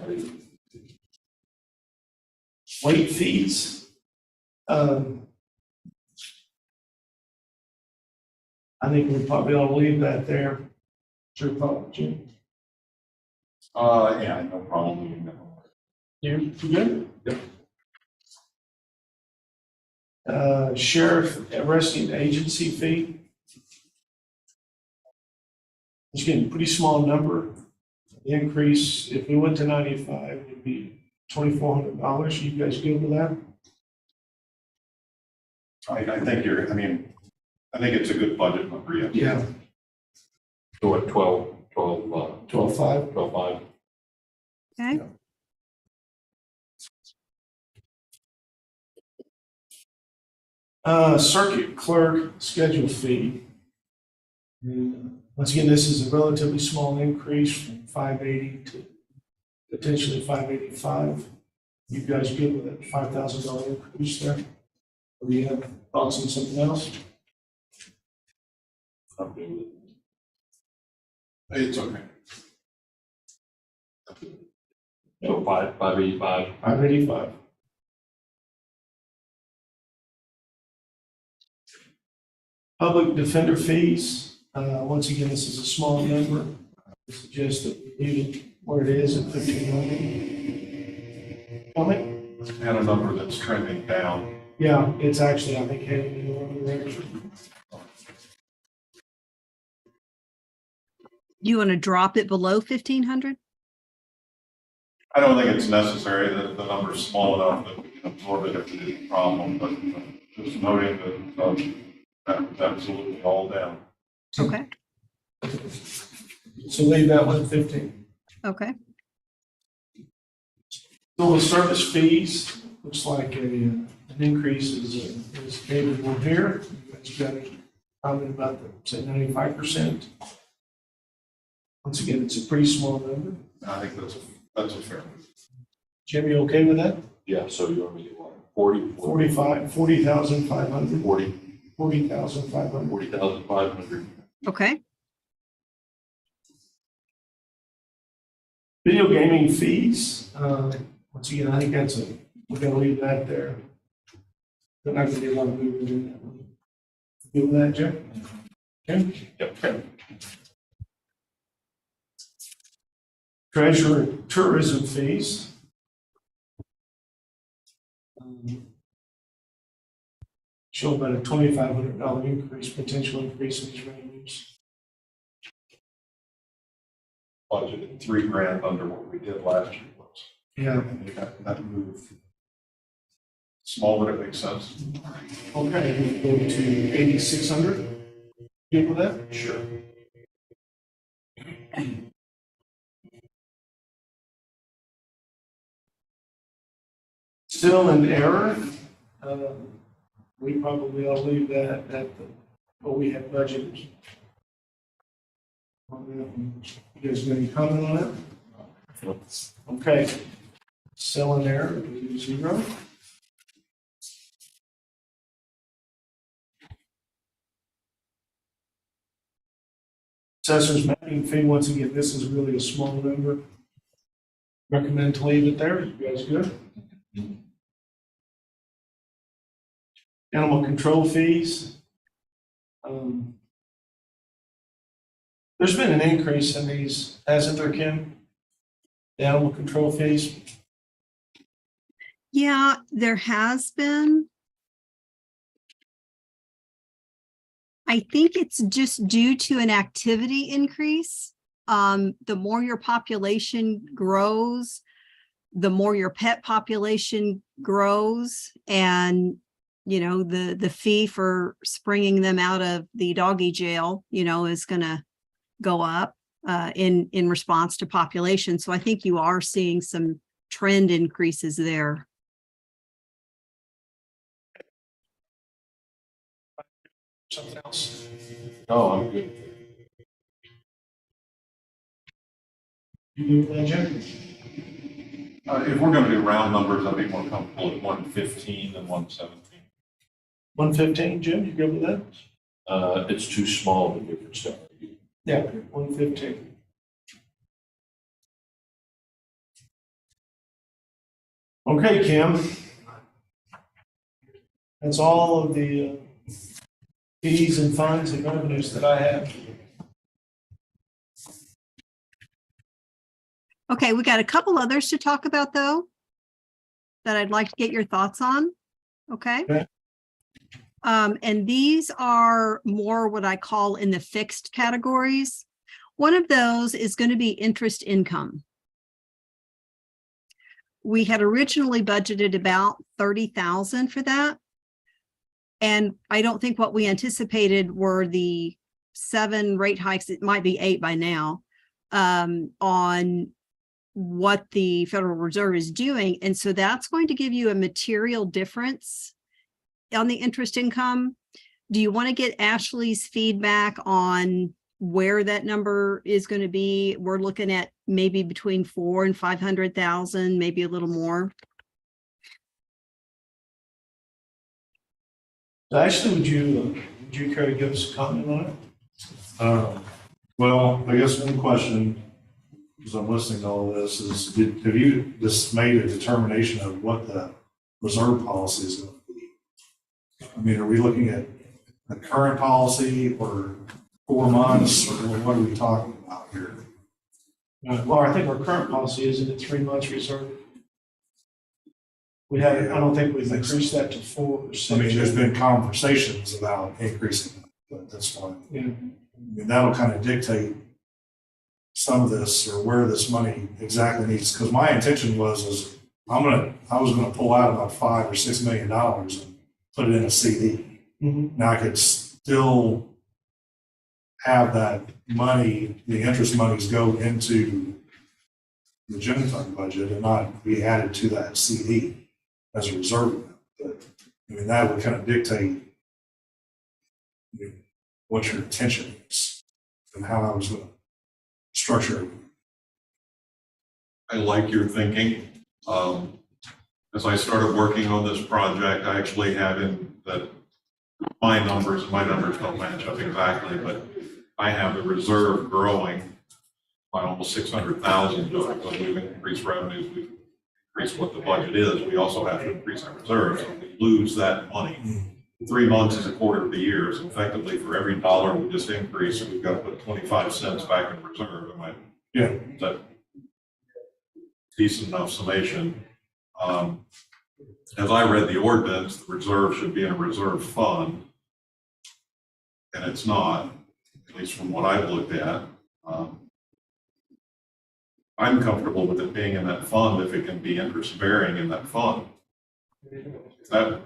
Late fees. I think we probably ought to leave that there. Sure, Jim. Yeah, no problem. You good? Yep. Sheriff arresting agency fee. It's getting a pretty small number. The increase, if we went to 95, it'd be $2,400. You guys good with that? I think I think it's a good budget number, yes. Yeah. So what, 12, 12.5. 12.5? Okay. Circuit clerk schedule fee. And once again, this is a relatively small increase from 580 to potentially 585. You guys good with that $5,000 increase there? Or do you have thoughts on something else? It's okay. So 585. 585. Public defender fees, once again, this is a small number. I suggest that we leave it where it is at 1,500. Comment? And a number that's trending down. Yeah, it's actually, I think, heading in the wrong direction. You want to drop it below 1,500? I don't think it's necessary, that the number's small enough that we can absorb it if it is a problem, but just noting that that's absolutely all down. Okay, So leave that one at 15. okay. Civil service fees, looks like an increase is favorable here. You guys got a comment about the, say, 95%. Once again, it's a pretty small number. I think that's a fair move. Jim, you okay with that? Yeah, so you want me to do what? 40? 40,500. 40, 40,500. 40,500. Okay, Video gaming fees, once again, I think we're gonna leave that there. They're not gonna be a lot of movement in that one. You with that, Jim? Jim? Yep. Okay. Treasure and tourism fees. Show about a $2,500 increase, potential increase in these revenues. Budgeted $3,000 under what we did last year. Yeah, And that move, small, but it makes sense. okay, we'll go to 8,600. Good with that? Sure. Still in error, we probably ought to leave that at what we have budgeted. You guys got any comment on it? Okay. Still in error, 0. Assessor's mapping fee, once again, this is really a small number. Recommend to leave it there. You guys good? Animal control fees. There's been an increase in these, hasn't there, Kim? The animal control fees? yeah, there has been. I think it's just due to an activity increase. The more your population grows, the more your pet population grows, and the fee for springing them out of the doggy jail, is going to go up in response to population. So I think you are seeing some trend increases there. Something else? No, I'm good. You do that, Jim? If we're gonna do round numbers, I'd be more comfortable at 115 than 117. 115, Jim, you good with that? It's too small of a difference to argue. Yeah, 115. Okay, Kim. That's all of the fees and funds and revenues that I have. Okay, we got a couple others to talk about though, that I'd like to get your thoughts on. Okay. Okay. And these are more what I call in the fixed categories. One of those is going to be interest income. We had originally budgeted about 30,000 for that. And I don't think what we anticipated were the 7 rate hikes, it might be 8 by now, on what the Federal Reserve is doing. And so that's going to give you a material difference on the interest income. Do you want to get Ashley's feedback on where that number is going to be? We're looking at maybe between 400,000 and 500,000, maybe a little more. Ashley, would you care to give us a comment on it? Well, I guess one question, because I'm listening to all of this, is have you just made a determination of what the reserve policy is going to be? I mean, are we looking at the current policy or 4 months, or what are we talking about here? Well, I think our current policy isn't it 3 months reserve? We haven't, I don't think we've increased that to 4 or 6. I mean, there's been conversations about increasing it, but that's fine. Yeah. I mean, that'll kind of dictate some of this or where this money exactly needs, because my intention was I was gonna pull out about $5 or $6 million and put it in a CD. Mhm. Now I could still have that money, the interest monies go into the general fund budget and not be added to that CD as a reserve amount. But, I mean, that would kind of dictate what your intention is and how I was going to structure it. I like your thinking. As I started working on this project, I actually had in that my numbers don't match up exactly, but I have the reserve growing by almost 600,000. Because we've increased revenues, we've increased what the budget is. We also have to increase our reserves. So if we lose that money, 3 months is a quarter of the year. So effectively, for every dollar we just increase, we've got to put 25 cents back in reserve. Yeah. Is that decent enough summation? As I read the ordinance, the reserve should be in a reserve fund. And it's not, at least from what I've looked at. I'm comfortable with it being in that fund if it can be interest bearing in that fund. Is that,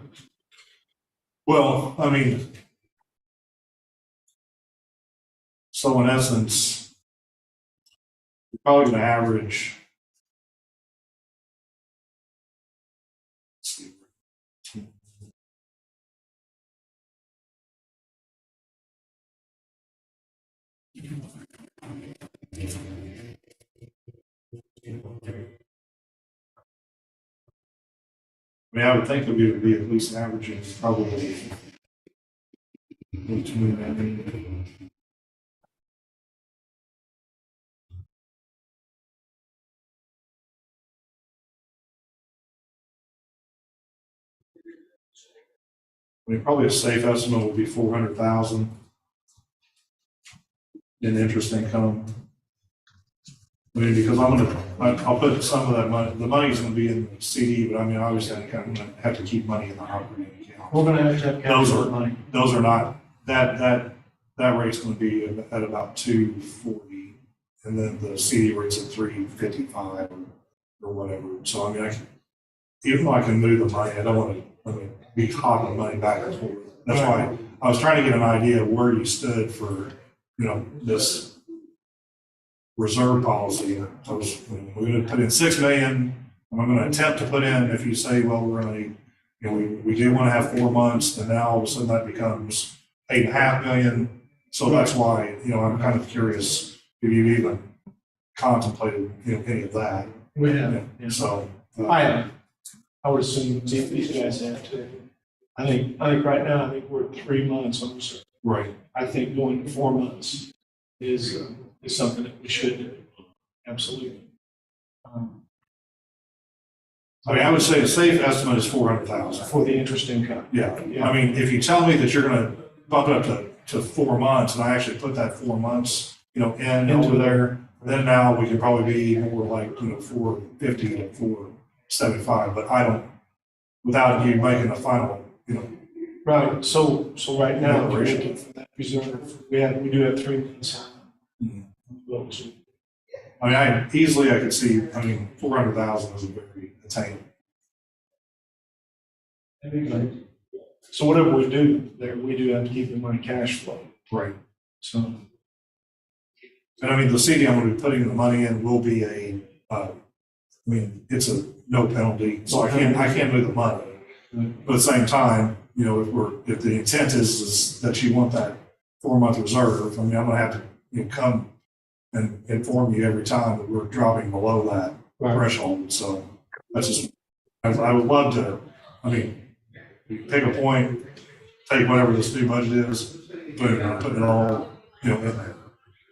Well, I mean, so in essence, you're probably going to average. Let's see. I mean, I would think that we would be at least averaging probably between that. I mean, probably a safe estimate would be 400,000 in interest income. I mean, because I'll put some of that money, the money's gonna be in the CD, but I mean, obviously I kind of have to keep money in the operating account. We're gonna have Those capital are- money. Those are not, that rate's gonna be at about 240, and then the CD rate's at 355 or whatever. So I mean, even though I can move the money, I don't want to be hopping money back and forth. That's why I was trying to get an idea of where you stood for, this reserve policy. We're going to put in $6 million. I'm going to attempt to put in, if you say, well, we're going to, we do want to have 4 months, and now all of a sudden that becomes $8.5 million. So that's why, I'm kind of curious if you've even contemplated, any of that. We have, yeah. So. I have. I would assume these guys have too. I think right now, I think we're at 3 months on reserve. Right. I think going to 4 months is something that we should do. Absolutely. I mean, I would say a safe estimate is 400,000. For the interest income. Yeah. Yeah. I mean, if you tell me that you're going to bump it up to 4 months, and I actually put that 4 months, in over there, then now we can probably be more like, 450 to 475. But I don't, without you making a final, Right, so right now, we're looking for that reserve. We do have 3 months. Well, so- I mean, I could see, 400,000 is very attainable. So whatever we do there, we do have to keep in mind cash flow. Right. So, And I mean, the CD I'm going to be putting the money in will be it's a no penalty, so I can't move the money. But at the same time, if the intent is that you want that 4 month reserve, I'm going to have to come and inform you every time that we're dropping below that threshold. So that's just, I would love to, you pick a point, take whatever this new budget is, put it all, in there.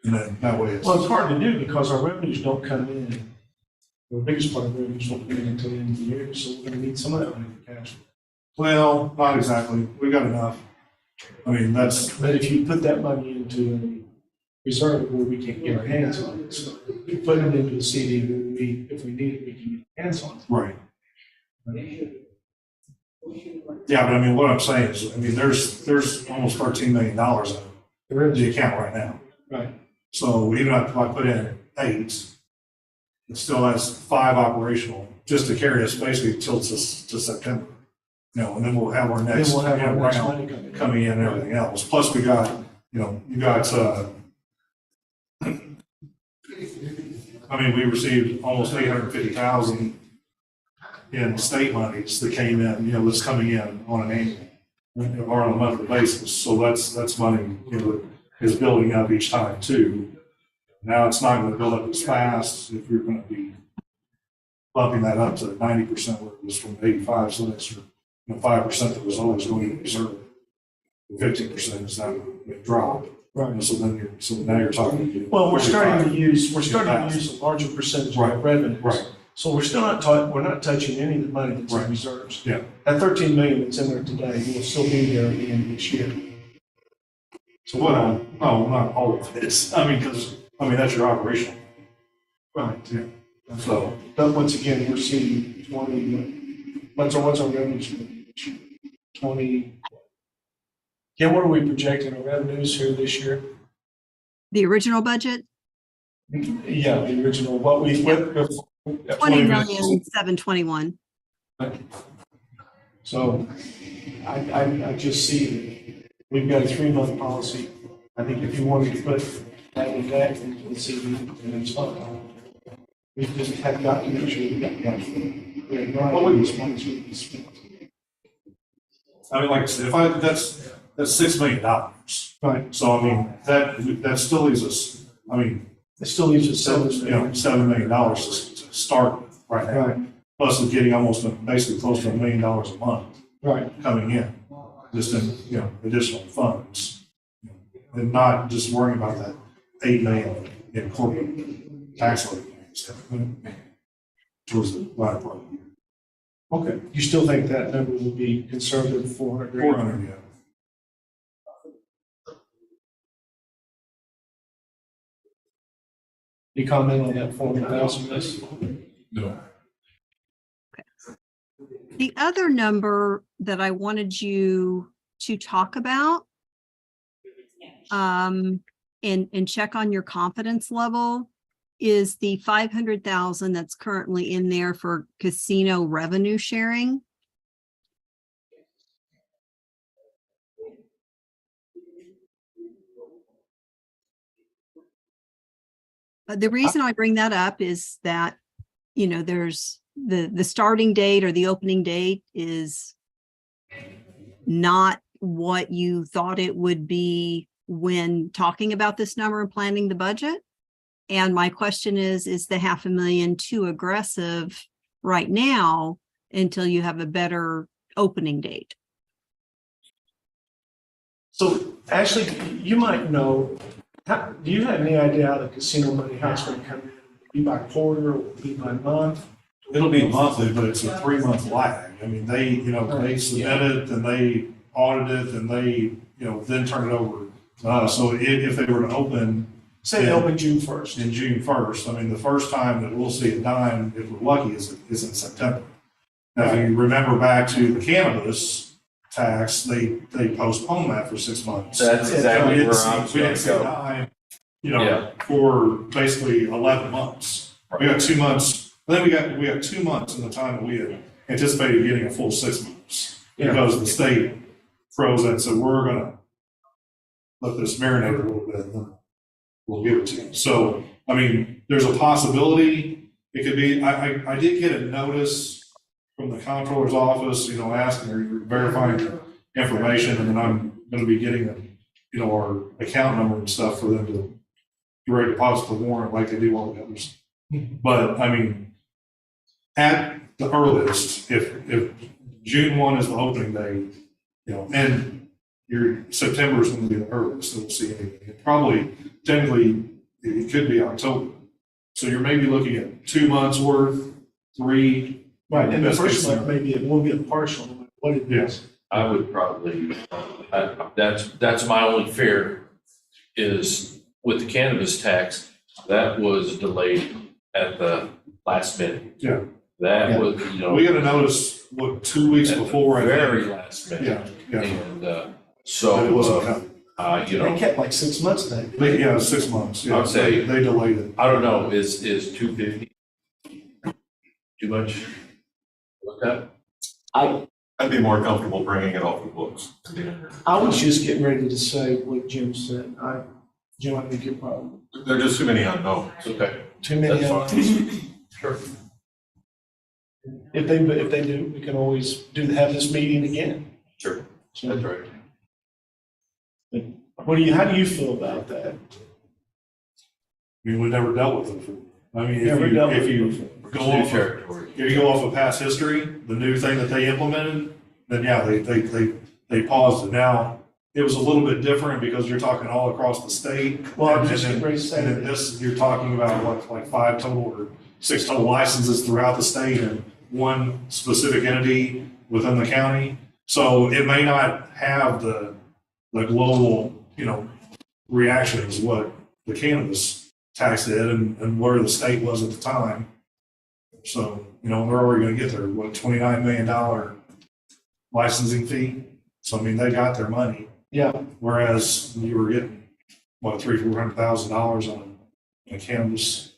And then that way it's. well, it's hard to do because our revenues don't come in. The biggest part of revenues don't come in until the end of the year, so we're gonna need some of that money for cash flow. Well, not exactly. We've got enough. I mean, that's, But if you put that money into a reserve where we can't get our hands on it, so if you put it into a CD where we, if we need it, we can get our hands on right. it. Yeah, but I mean, what I'm saying is, I mean, there's almost $13 million in There is, the account right now. right. So even if I put in 8, it still has 5 operational, just to carry us basically till to September. You know, and then we'll have our Then next, we'll have our next round money coming. coming in and everything else. Plus we got, you know, you got, I mean, we received almost 850,000 in state monies that came in, you know, that's coming in on an annual or on a monthly basis. So that's money, you know, that is building up each time too. Now it's not going to build up as fast if you're going to be bumping that up to 90% where it was from 85, so that's your 5% that was always going to reserve. 15% is not going to drop. Right. And so now you're talking. Well, we're starting to 45. use a larger percentage of our Right, revenues. right. So we're still not, we're not touching any of the money that's in Right. reserves. Yeah. That 13 million that's in there today will still be there at the end of this year. So Well, no, not all of this. I mean, because, that's your operational. right. Yeah. So, But once again, we're seeing 20, what's our revenues for this year? 20. Yeah, what are we projecting our revenues here this year? The original budget, Yeah, the original, what we, what. 20,721,000. So I just see that we've got a 3-month policy. I think if you wanted to put that in that into the CD, then it's fine. We just have got to make sure we got cash flow. We have no idea what this money's going to be spent. like I said, that's $6 million. Right. So, that still leaves us, It still leaves us $7 million to start with right now. Right, Plus we're getting basically close to $1 million a month right. coming in, just in, additional funds. And not just worrying about that $8 million in corporate tax levy towards the latter part of the year. Okay. You still think that number will be conservative, 400? 400, yeah. You comment on that 400,000, Miss? No. The other number that I wanted you to talk about and check on your confidence level is the 500,000 that's currently in there for casino revenue sharing. The reason I bring that up is that, there's the starting date or the opening date is not what you thought it would be when talking about this number and planning the budget. And my question is the $500,000 too aggressive right now until you have a better opening date? So Ashley, you might know, do you have any idea how the casino money, how it's going to come in? Will it be by quarter, or will it be by month? It'll be monthly, but it's a 3-month lag. They submit it, then they audit it, and they, then turn it over to us. So if they were to open Say they open June 1st. in June 1st, the first time that we'll see a dime, if we're lucky, is in September. Now, if you remember back to the cannabis tax, they postponed that for 6 months. That's exactly where I'm We going didn't to see a go. dime, Yeah. for basically 11 months. We got 2 months, then we got 2 months in the time that we had anticipated getting a full 6 months. Yeah. Because the state froze that and said, we're gonna let this marinate a little bit, and then we'll give it to you. So, there's a possibility it could be, I did get a notice from the comptroller's office, asking or verifying information, and then I'm gonna be getting our account number and stuff for them to direct deposit the warrant like they do all the others. But, at the earliest, if June 1 is the opening day, and your September is going to be the earliest that we'll see anything. It probably, technically, it could be October. So you're maybe looking at 2 months worth, 3. Right, and the best first case month, scenario. maybe it will be a partial, what it Yeah. is. I would probably, that's my only fear is with the cannabis tax, that was delayed at the last minute. Yeah. That was, We got a notice, what, 2 weeks at the before? I think. very last minute. Yeah, yeah. And, But it so, wasn't coming. They kept like 6 months then. Yeah, 6 months. Yeah, I'd say- they delayed it. I don't know, is 250 too much? Look up? I'd be more comfortable bringing it off the books. I was just getting ready to say what Jim said. Jim, I think you're probably There are just too many unknowns. Okay. too many That's fine. unknowns. Sure. If they do, we can always have this meeting again. Sure. So, That's right. how do you feel about that? I mean, we never dealt with it before. I mean, Never dealt with if it you before. go New off, territory. if you go off of past history, the new thing that they implemented, then yeah, they paused it. Now, it was a little bit different because you're talking all across the state. Well, I'm And just then- getting ready to say And then that. this, you're talking about what, like 5 total or 6 total licenses throughout the state and one specific entity within the county. So it may not have the global, reaction as what the cannabis tax did and where the state was at the time. So, they're already gonna get their, $29 million licensing fee. So, I mean, they got their money. Yeah, Whereas you were getting, $300,000-$400,000 on a cannabis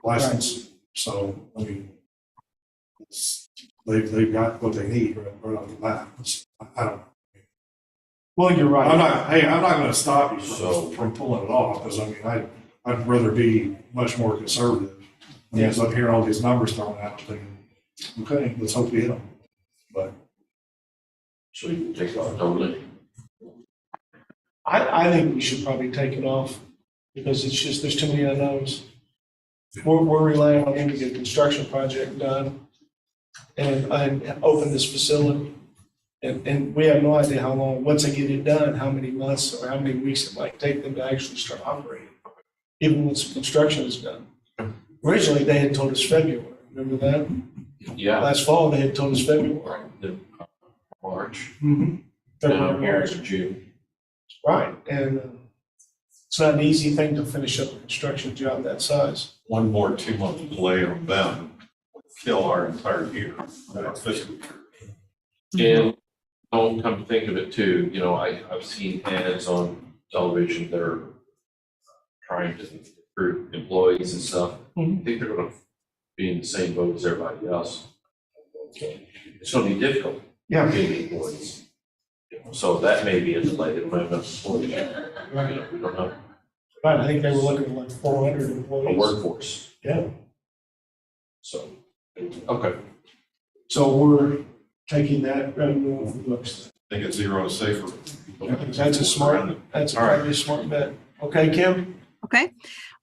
license. So, I mean, they've got what they need right off the bat. I don't, well, you're right. I'm not gonna stop you So- from pulling it off, because I mean, I'd rather be much more conservative. I mean, as I'm hearing all these numbers thrown out, thinking, okay, let's hope we hit them. But So you can take it off totally. I think we should probably take it off because there's too many unknowns. We're relying on him to get a construction project done and open this facility. And we have no idea how long, once they get it done, how many months or how many weeks it might take them to actually start operating, even once the construction is done. Originally, they had told us February, remember that? Yeah. Last fall, they had told us February. Then March, Mhm. now February, here March. in June. Right, and it's not an easy thing to finish up a construction job that size. One more 2-month delay on them would kill our entire year, that fiscal year. And don't come to think of it too, I've seen ads on television that are trying to recruit employees and stuff. I Mhm. think they're gonna be in the same boat as everybody else. It's gonna be difficult Yeah. getting employees. So that may be a delay that might have employees. We don't know. Right, I think they were looking at like 400 A employees. workforce, Yeah, so, okay. so we're taking that revenue off the books. I think it's zero is safer. That's a smart probably a smart bet. Okay, Kim? Okay.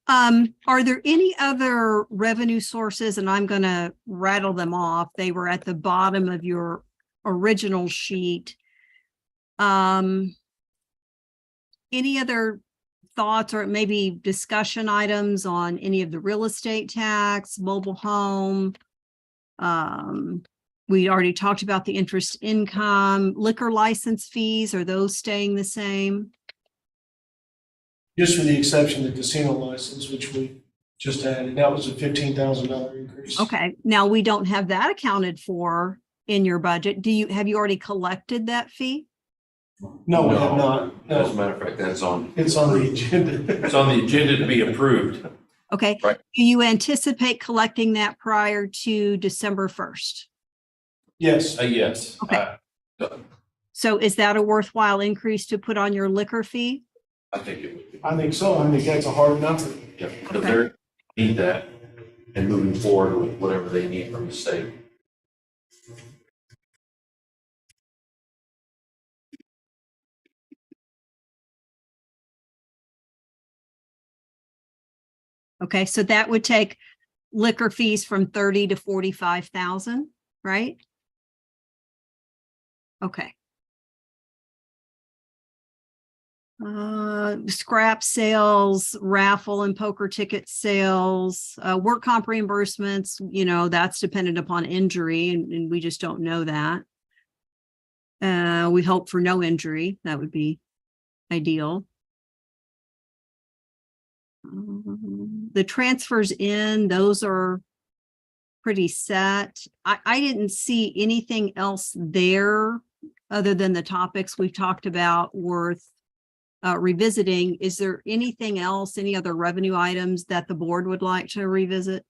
Are there any other revenue sources? And I'm gonna rattle them off. They were at the bottom of your original sheet. Any other thoughts or maybe discussion items on any of the real estate tax, mobile home? We already talked about the interest income, liquor license fees. Are those staying the same? Just for the exception of the casino license, which we just added, that was a $15,000 increase. Okay, now we don't have that accounted for in your budget. Have you already collected that fee? No, we have not. As a No, matter of fact, it's on the agenda. it's on the agenda to be approved. Okay. Right. Do you anticipate collecting that prior to December 1st? Yes, Yes. Okay. So is that a worthwhile increase to put on your liquor fee? I think it would be. I think so. I think that's a hard number. Yeah, because they need that and moving forward with whatever they need from the state. Okay, so that would take liquor fees from 30 to 45,000, right? Okay. Scrap sales, raffle and poker ticket sales, work comp reimbursements, that's dependent upon injury and we just don't know that. We hope for no injury. That would be ideal. The transfers in, those are pretty set. I didn't see anything else there other than the topics we've talked about worth revisiting. Is there anything else, any other revenue items that the board would like to revisit?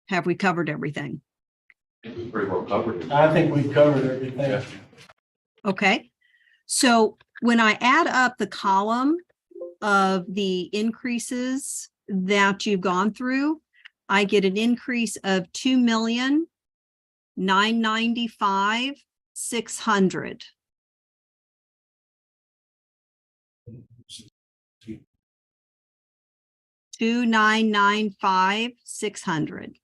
Have we covered everything? I think we pretty well covered it. I think we've covered everything. Yeah. Okay. So when I add up the column of the increases that you've gone through, I get an increase of 2,995,600. $2,995,600.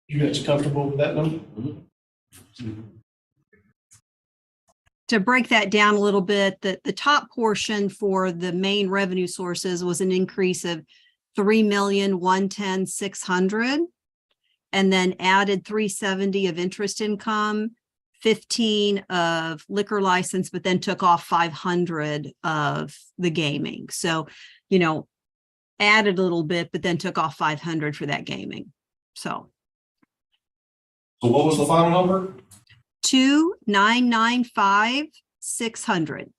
You guys comfortable with that number? To break that down a little bit, the top portion for the main revenue sources was an increase of 3,110,600, and then added 370 of interest income, 15 of liquor license, but then took off 500 of the gaming. So, added a little bit, but then took off 500 for that gaming. So what was the final number? 2,995,600.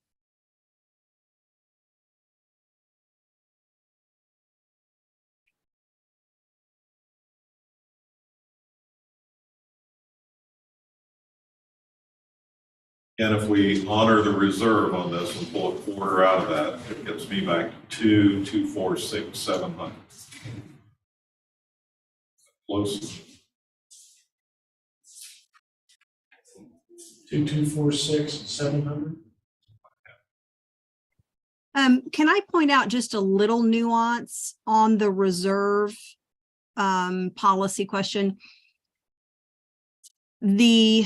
And if we honor the reserve on this and pull a quarter out of that, it gets me back to 2,246,700. Close. 2,246,700. Can I point out just a little nuance on the reserve policy question? The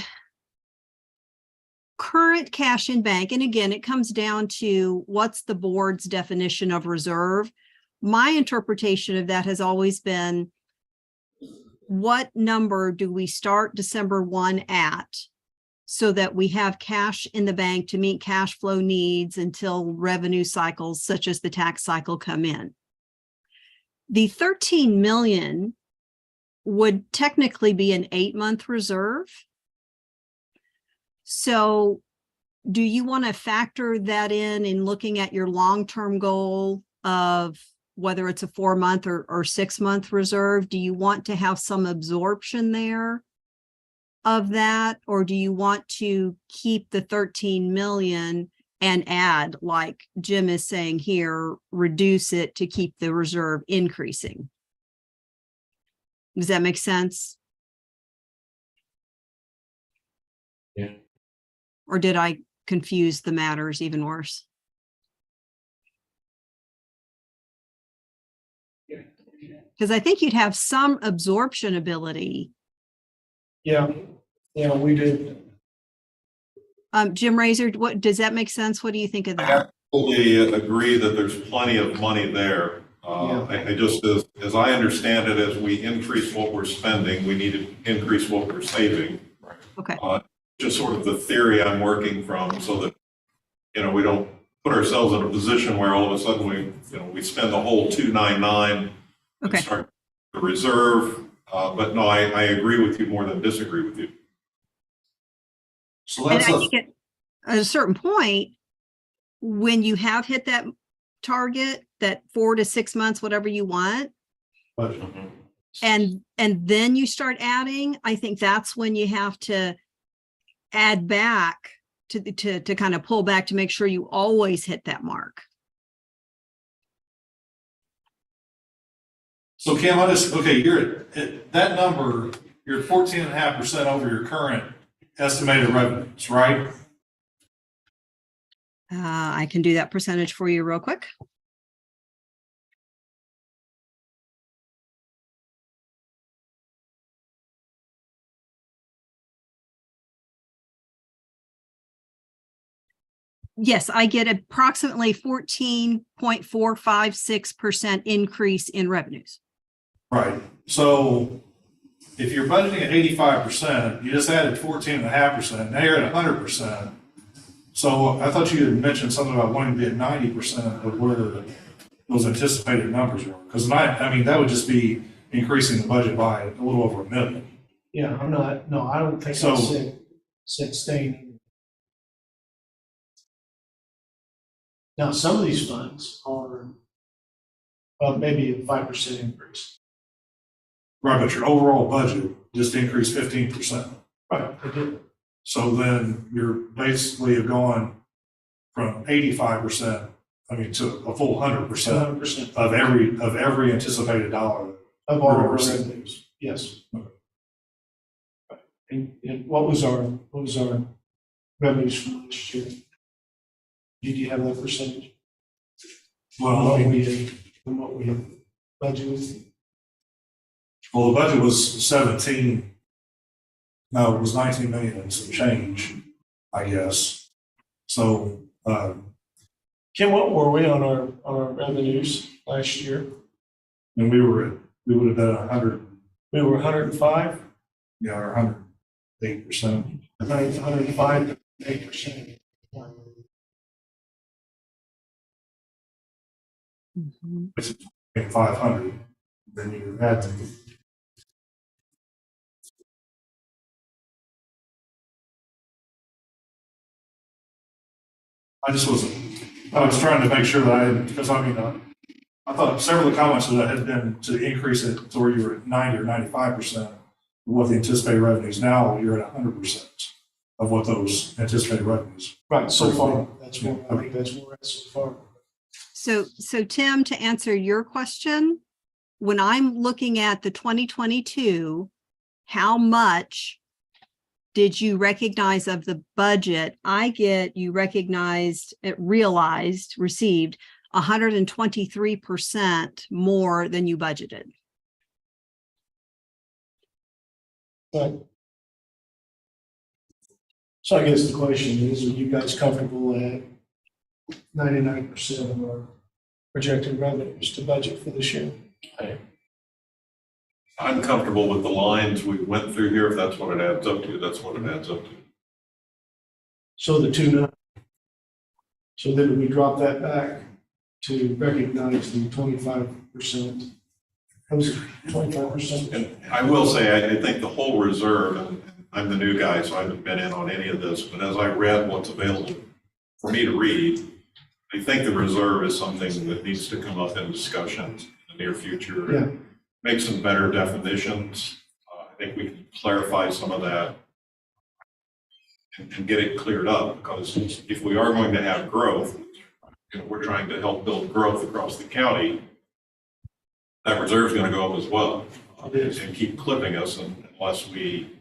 current cash in bank, and again, it comes down to what's the board's definition of reserve. My interpretation of that has always been, what number do we start December 1 at, so that we have cash in the bank to meet cash flow needs until revenue cycles such as the tax cycle come in? The 13 million would technically be an 8-month reserve. So do you want to factor that in looking at your long-term goal of whether it's a 4-month or 6-month reserve? Do you want to have some absorption there of that, or do you want to keep the 13 million and add, like Jim is saying here, reduce it to keep the reserve increasing? Does that make sense? Yeah. Or did I confuse the matters even worse? Because I think you'd have some absorption ability. Yeah, we did. Jim Razor, what does that make sense? What do you think of I that? absolutely agree that there's plenty of money there. I just, as I understand it, as we increase what we're spending, we need to increase what we're saving. Okay. Just sort of the theory I'm working from, so that, we don't put ourselves in a position where all of a sudden we spend the whole 299 Okay. and start the reserve. But no, I agree with you more than disagree with you. So And that's I think at a certain point, when you have hit that target, that 4 to 6 months, whatever you want, and then you start adding, I think that's when you have to add back to kind of pull back to make sure you always hit that mark. So Cam, you're at that number, you're at 14.5% over your current estimated revenues, right? I can do that percentage for you real quick. Yes, I get approximately 14.456% increase in revenues. Right, so if you're budgeting at 85%, you just added 14.5%, now you're at 100%. So I thought you had mentioned something about wanting to be at 90% of where those anticipated numbers were. Because I mean, that would just be increasing the budget by a little over $1 million. Yeah, I'm not, no, I don't think I So- said staying. Now, some of these funds are, maybe a 5% increase. Right, but your overall budget just increased 15%. Right, they did. So then you're basically going from 85%, I mean, to a full 100% 100% of every anticipated dollar. of all our 100%. revenues, yes. And what was our revenues from last year? Did you have that percentage? Well, I What mean, we have budgeted? well, the budget was 17. No, it was 19 million and some change, I guess. So, Kim, what were we on our revenues last year? and we would have been 100, We were 105, yeah, or 108%. 105, 8%. Mhm. 500, then you add them. I was trying to make sure that because I mean, I thought several of the comments that had been to increase it to where you were at 90 or 95% of what the anticipated revenues. Now you're at 100% of what those anticipated revenues. Right, so far, that's more, I think that's more so far. So Tim, to answer your question, when I'm looking at the 2022, how much did you recognize of the budget? I get you received 123% more than you budgeted. Right. So I guess the question is, are you guys comfortable at 99% of our projected revenues to budget for this year? I'm comfortable with the lines we went through here. If that's what it adds up to, that's what it adds up to. So the 2.9. So then we drop that back to recognize the 25%. That was 25%. And I will say, I think the whole reserve, and I'm the new guy, so I haven't been in on any of this, but as I read what's available for me to read, I think the reserve is something that needs to come up in discussion in the near future. Yeah. Make some better definitions. I think we can clarify some of that and get it cleared up, because if we are going to have growth, we're trying to help build growth across the county, that reserve is going to go up as well. It is. And keep clipping us unless we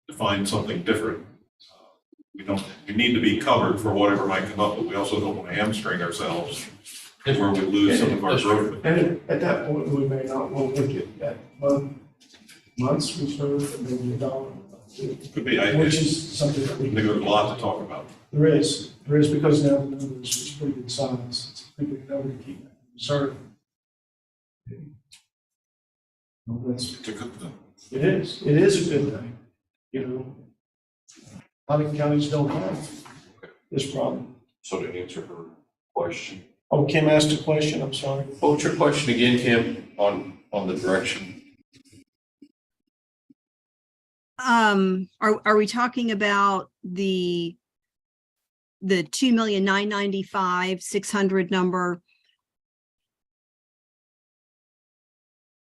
define something different. We need to be covered for whatever might come up, but we also don't want to hamstring ourselves where we lose some of our growth. And at that point, we may not want to look at that month's reserve, and maybe $1. Could be, Which is something that I think there's a lot to talk about. There is because now the numbers is pretty good size. It's a pretty big number to keep in reserve. Well, that's, It's a good thing. it is a good thing, you know. A lot of counties don't have this problem. So to answer her question. Oh, Kim asked a question, I'm sorry. What was your question again, Kim, on the direction? Are we talking about the 2,995,600 number?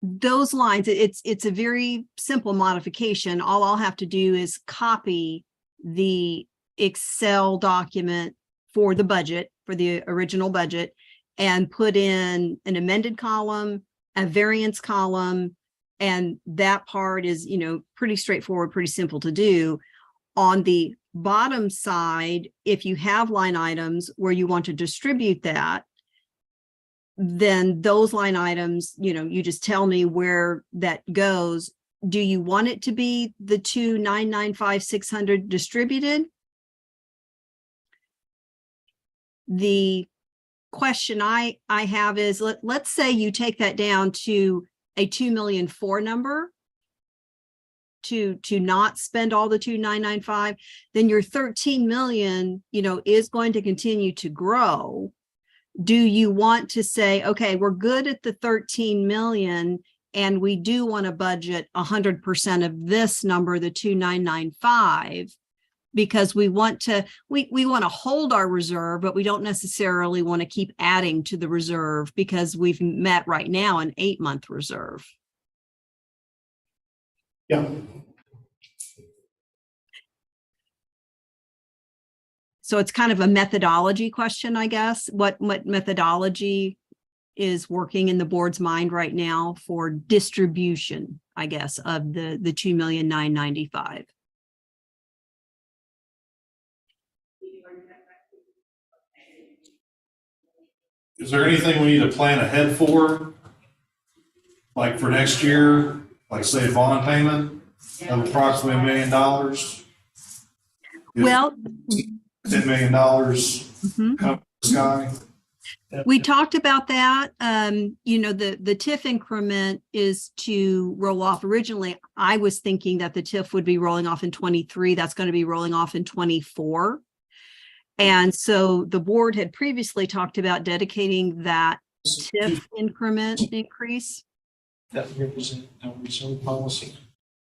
Those lines, it's a very simple modification. All I'll have to do is copy the Excel document for the budget, for the original budget, and put in an amended column, a variance column, and that part is, pretty straightforward, pretty simple to do. On the bottom side, if you have line items where you want to distribute that, then those line items, you just tell me where that goes. Do you want it to be the 2,995,600 distributed? The question I have is, let's say you take that down to a 2,000,004 number to not spend all the 2,995, then your 13 million, is going to continue to grow. Do you want to say, okay, we're good at the 13 million and we do want to budget 100% of this number, the 2,995, because we want to hold our reserve, but we don't necessarily want to keep adding to the reserve because we've met right now an 8-month reserve. Yeah, So it's kind of a methodology question, I guess. What methodology is working in the board's mind right now for distribution, I guess, of the 2,995,000? Is there anything we need to plan ahead for? Like for next year, like say a bond payment of approximately $1 million? Well, $10 million mhm. come from the sky? We talked about that. The TIF increment is to roll off. Originally, I was thinking that the TIF would be rolling off in 23. That's going to be rolling off in 24. And so the board had previously talked about dedicating that TIF increment increase. that represent our reserve policy,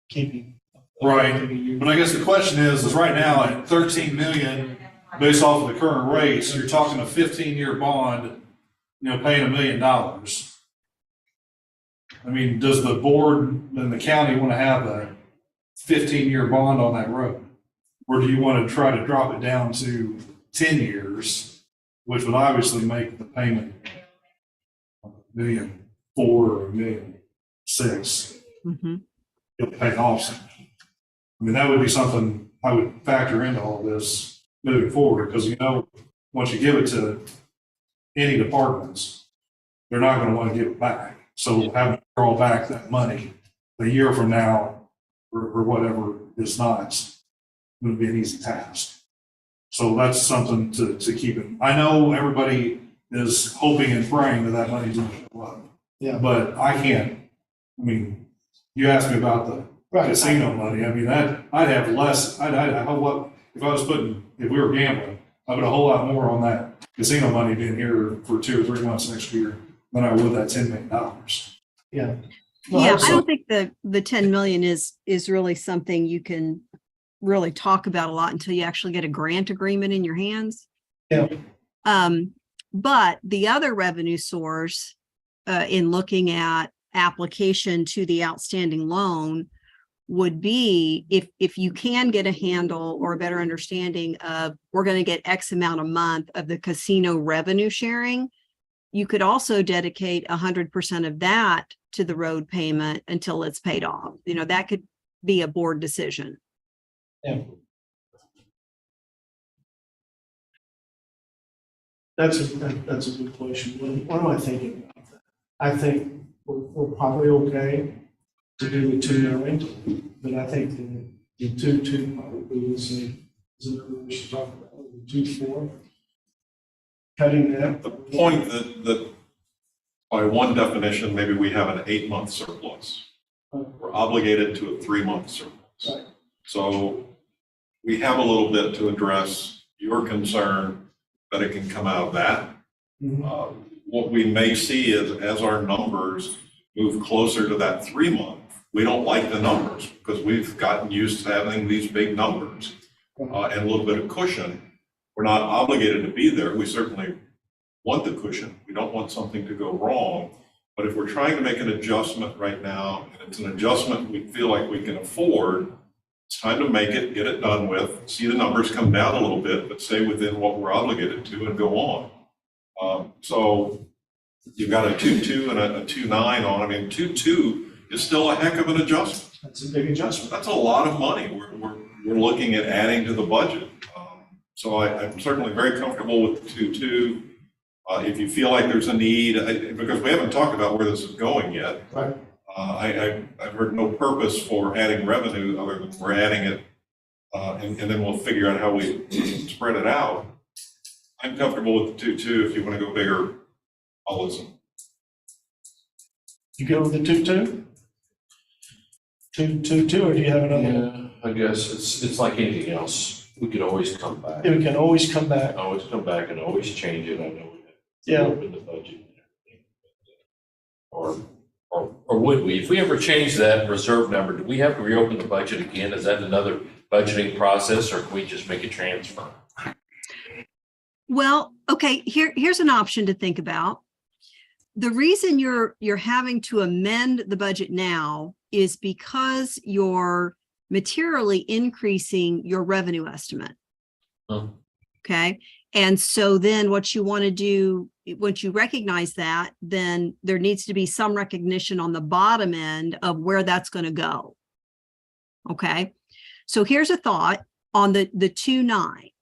keeping. Right. But I guess the question is right now at 13 million, based off of the current rates, you're talking a 15-year bond, paying $1 million. I mean, does the board and the county want to have a 15-year bond on that road? Or do you want to try to drop it down to 10 years, which would obviously make the payment $1,004,000 or $1,006,000? Mm-hmm. You'll pay it off. I mean, that would be something I would factor into all this moving forward, because once you give it to any departments, they're not going to want to give it back. So having to draw back that money a year from now or whatever is not going to be an easy task. So that's something to keep in. I know everybody is hoping and praying that money's going to show up. Yeah. But I can't. I mean, you asked me about the casino money. I mean, I'd have less. If we were gambling, I would have a whole lot more on that casino money being here for 2 or 3 months next year than I would that $10 million. Yeah. Yeah, I don't think the 10 million is really something you can really talk about a lot until you actually get a grant agreement in your hands. Yeah. But the other revenue source in looking at application to the outstanding loan would be if you can get a handle or a better understanding of we're going to get X amount a month of the casino revenue sharing, you could also dedicate 100% of that to the road payment until it's paid off. That could be a board decision. Yeah. That's a good question. What am I thinking about that? I think we're probably okay to do the 2 million, but I think the 2.2 probably is another we should talk about. The 2.4, cutting that. The point that by one definition, maybe we have an 8-month surplus. We're obligated to a 3-month surplus. Right. So we have a little bit to address your concern that it can come out of that. Mhm. What we may see is as our numbers move closer to that 3-month, we don't like the numbers because we've gotten used to having these big numbers and a little bit of cushion. We're not obligated to be there. We certainly want the cushion. We don't want something to go wrong. But if we're trying to make an adjustment right now, and it's an adjustment we feel like we can afford, it's time to make it, get it done with, see the numbers come down a little bit, but stay within what we're obligated to and go on. So you've got a 2.2 and a 2.9 on. I mean, 2.2 is still a heck of an adjustment. That's a big adjustment. That's a lot of money we're looking at adding to the budget. So I'm certainly very comfortable with 2.2. If you feel like there's a need, because we haven't talked about where this is going yet. Right. I've heard no purpose for adding revenue other than we're adding it, and then we'll figure out how we spread it out. I'm comfortable with the 2.2. If you want to go bigger, I'll listen. You go with the 2.2? 2.2, or do you have another one? Yeah, I guess it's like anything else. We could always come back. We can always come back. Always come back and always change it. I know we have to Yeah. open the budget and everything. Or would we? If we ever change that reserve number, do we have to reopen the budget again? Is that another budgeting process, or can we just make a transfer? Well, okay, here's an option to think about. The reason you're having to amend the budget now is because you're materially increasing your revenue estimate. Hmm. Okay, and so then what you want to do, once you recognize that, then there needs to be some recognition on the bottom end of where that's going to go. Okay, so here's a thought on the 2.9.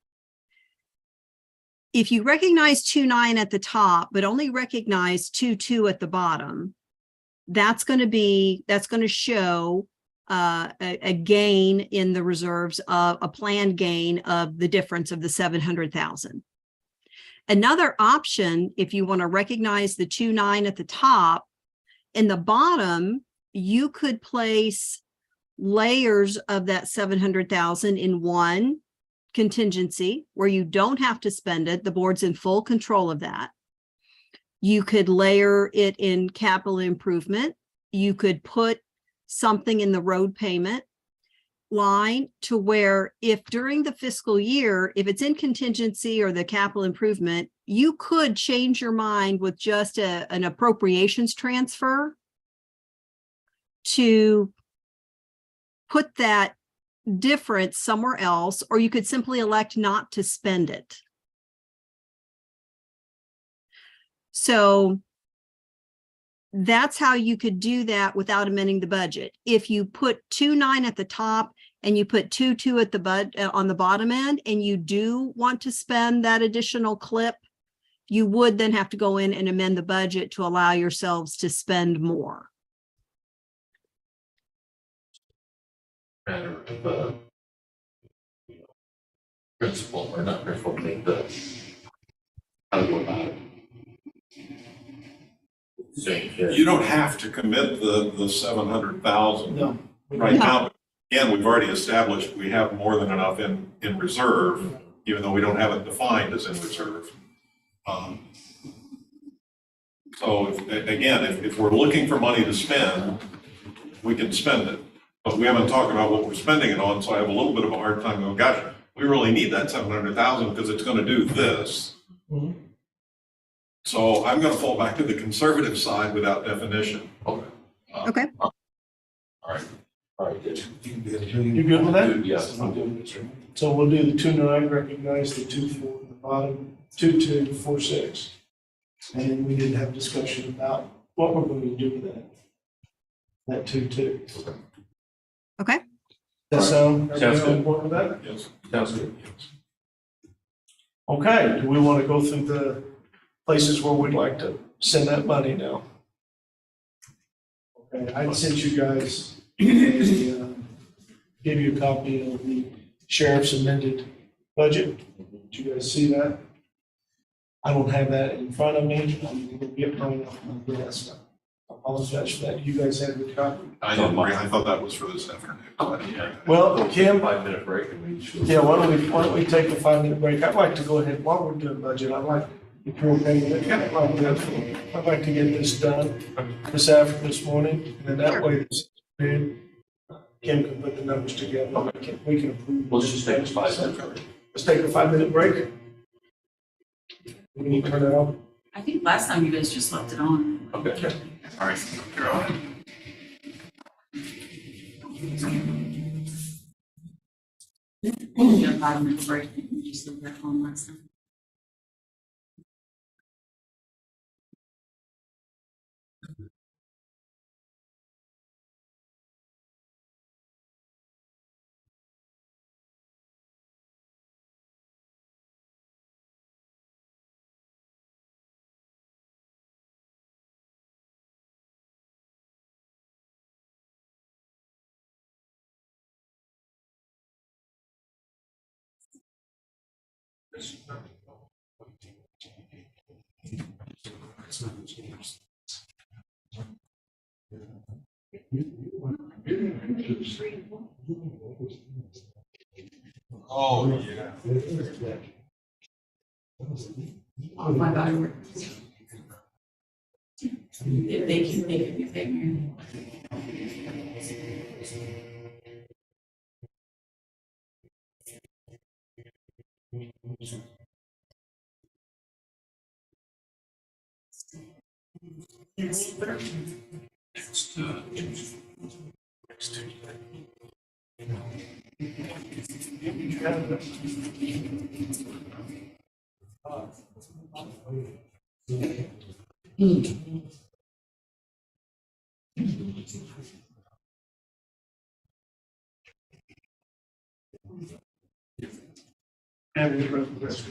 If you recognize 2.9 at the top, but only recognize 2.2 at the bottom, that's going to show a gain in the reserves, of a planned gain of the difference of the 700,000. Another option, if you want to recognize the 2.9 at the top, in the bottom, you could place layers of that 700,000 in one contingency where you don't have to spend it. The board's in full control of that. You could layer it in capital improvement. You could put something in the road payment line to where if during the fiscal year, if it's in contingency or the capital improvement, you could change your mind with just an appropriations transfer to put that difference somewhere else, or you could simply elect not to spend it. So that's how you could do that without amending the budget. If you put 2.9 at the top and you put 2.2 at the on the bottom end, and you do want to spend that additional clip, you would then have to go in and amend the budget to allow yourselves to spend more. Matter of principle, or not principle, the how to go about it. You don't have to commit the 700,000 No. right now. Again, we've already established we have more than enough in reserve, even though we don't have it defined as in reserve. So if we're looking for money to spend, we can spend it. But we haven't talked about what we're spending it on, so I have a little bit of a hard time going, gosh, we really need that 700,000 because it's going to do this. Mhm. So I'm going to fall back to the conservative side without definition. Okay. Okay. All right. All right, good. You good with that? Yes, I'm good with it. So we'll do the 2.9, recognize the 2.4 at the bottom, 2.2, 4.6. And we didn't have discussion about what we're going to do with that 2.2. Okay. Does that sound, Sounds everybody on good. board with that? Yes. Sounds good. Okay, do we want to go through the places where we'd like to send that money now? Okay, I sent you guys, gave you a copy of the sheriff's amended budget. Did you guys see that? I don't have that in front of me. I'm going to get mine off my desk. I apologize for that. You guys have the copy? I didn't agree. I thought that was for this afternoon. So I didn't hear that. Well, Kim, 5-minute break and we should. yeah, why don't we take a 5-minute break? I'd like to go ahead, while we're doing budget, I'd like, if you're okay with it, I'd like to get this done this morning, and then that way, Kim can put the numbers together, we can approve. Let's just take a 5-minute break. Let's take a 5-minute break. We need to turn it off. I think last time you guys just left it on. Okay. All right. You're on. We did a 5-minute break. We just leave that on last time. It's not changed. Oh, yeah. All my body work. If they can make it, if they can. Yes. And the rest of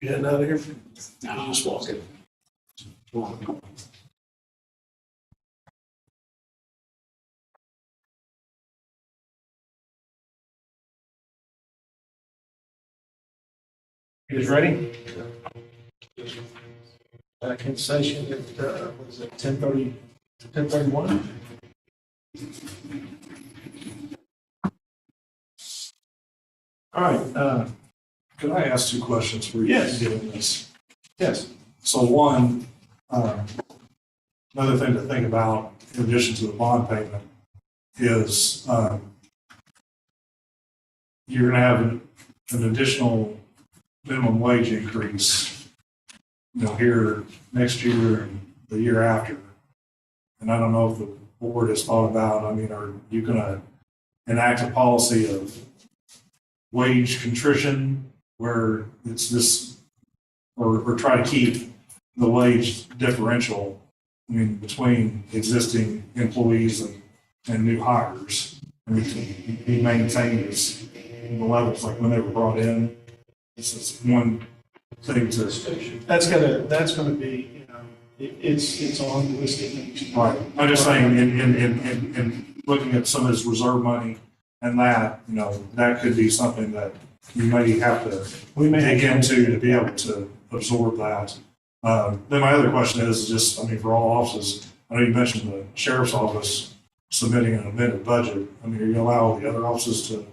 Getting out of here? No, just walking. You guys ready? Back in session at, what is it, 10:30, 10:31? All right, Could I ask two questions for you? Yes. Given this? yes. So one, another thing to think about in addition to the bond payment is, you're gonna have an additional minimum wage increase, here next year and the year after. And I don't know if the board has thought about, are you gonna enact a policy of wage contrition where it's this, or try to keep the wage differential, between existing employees and new hires? To be maintained as the levels like when they were brought in. This is one thing to. That's gonna be, it's on the list of things. Right. I'm just saying, in looking at some of his reserve money and that, that could be something that you may have to dig into to be able to absorb that. Then my other question is just, for all offices, I know you mentioned the sheriff's office submitting an amended budget. Are you going to allow the other offices to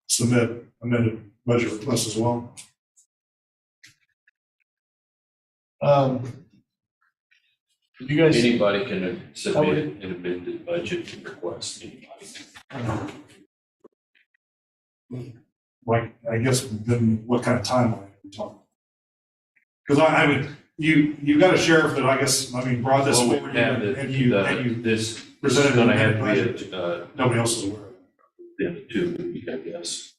submit amended budget requests as well? You guys, Anybody can submit an amended budget request, anybody. Like, I guess, then what kind of timeline are we talking? Because you've got a sheriff that I guess, brought this Well, we forward have and you this presented is gonna an have amended to be budget. Nobody else is aware of it. within the 2 week, I guess.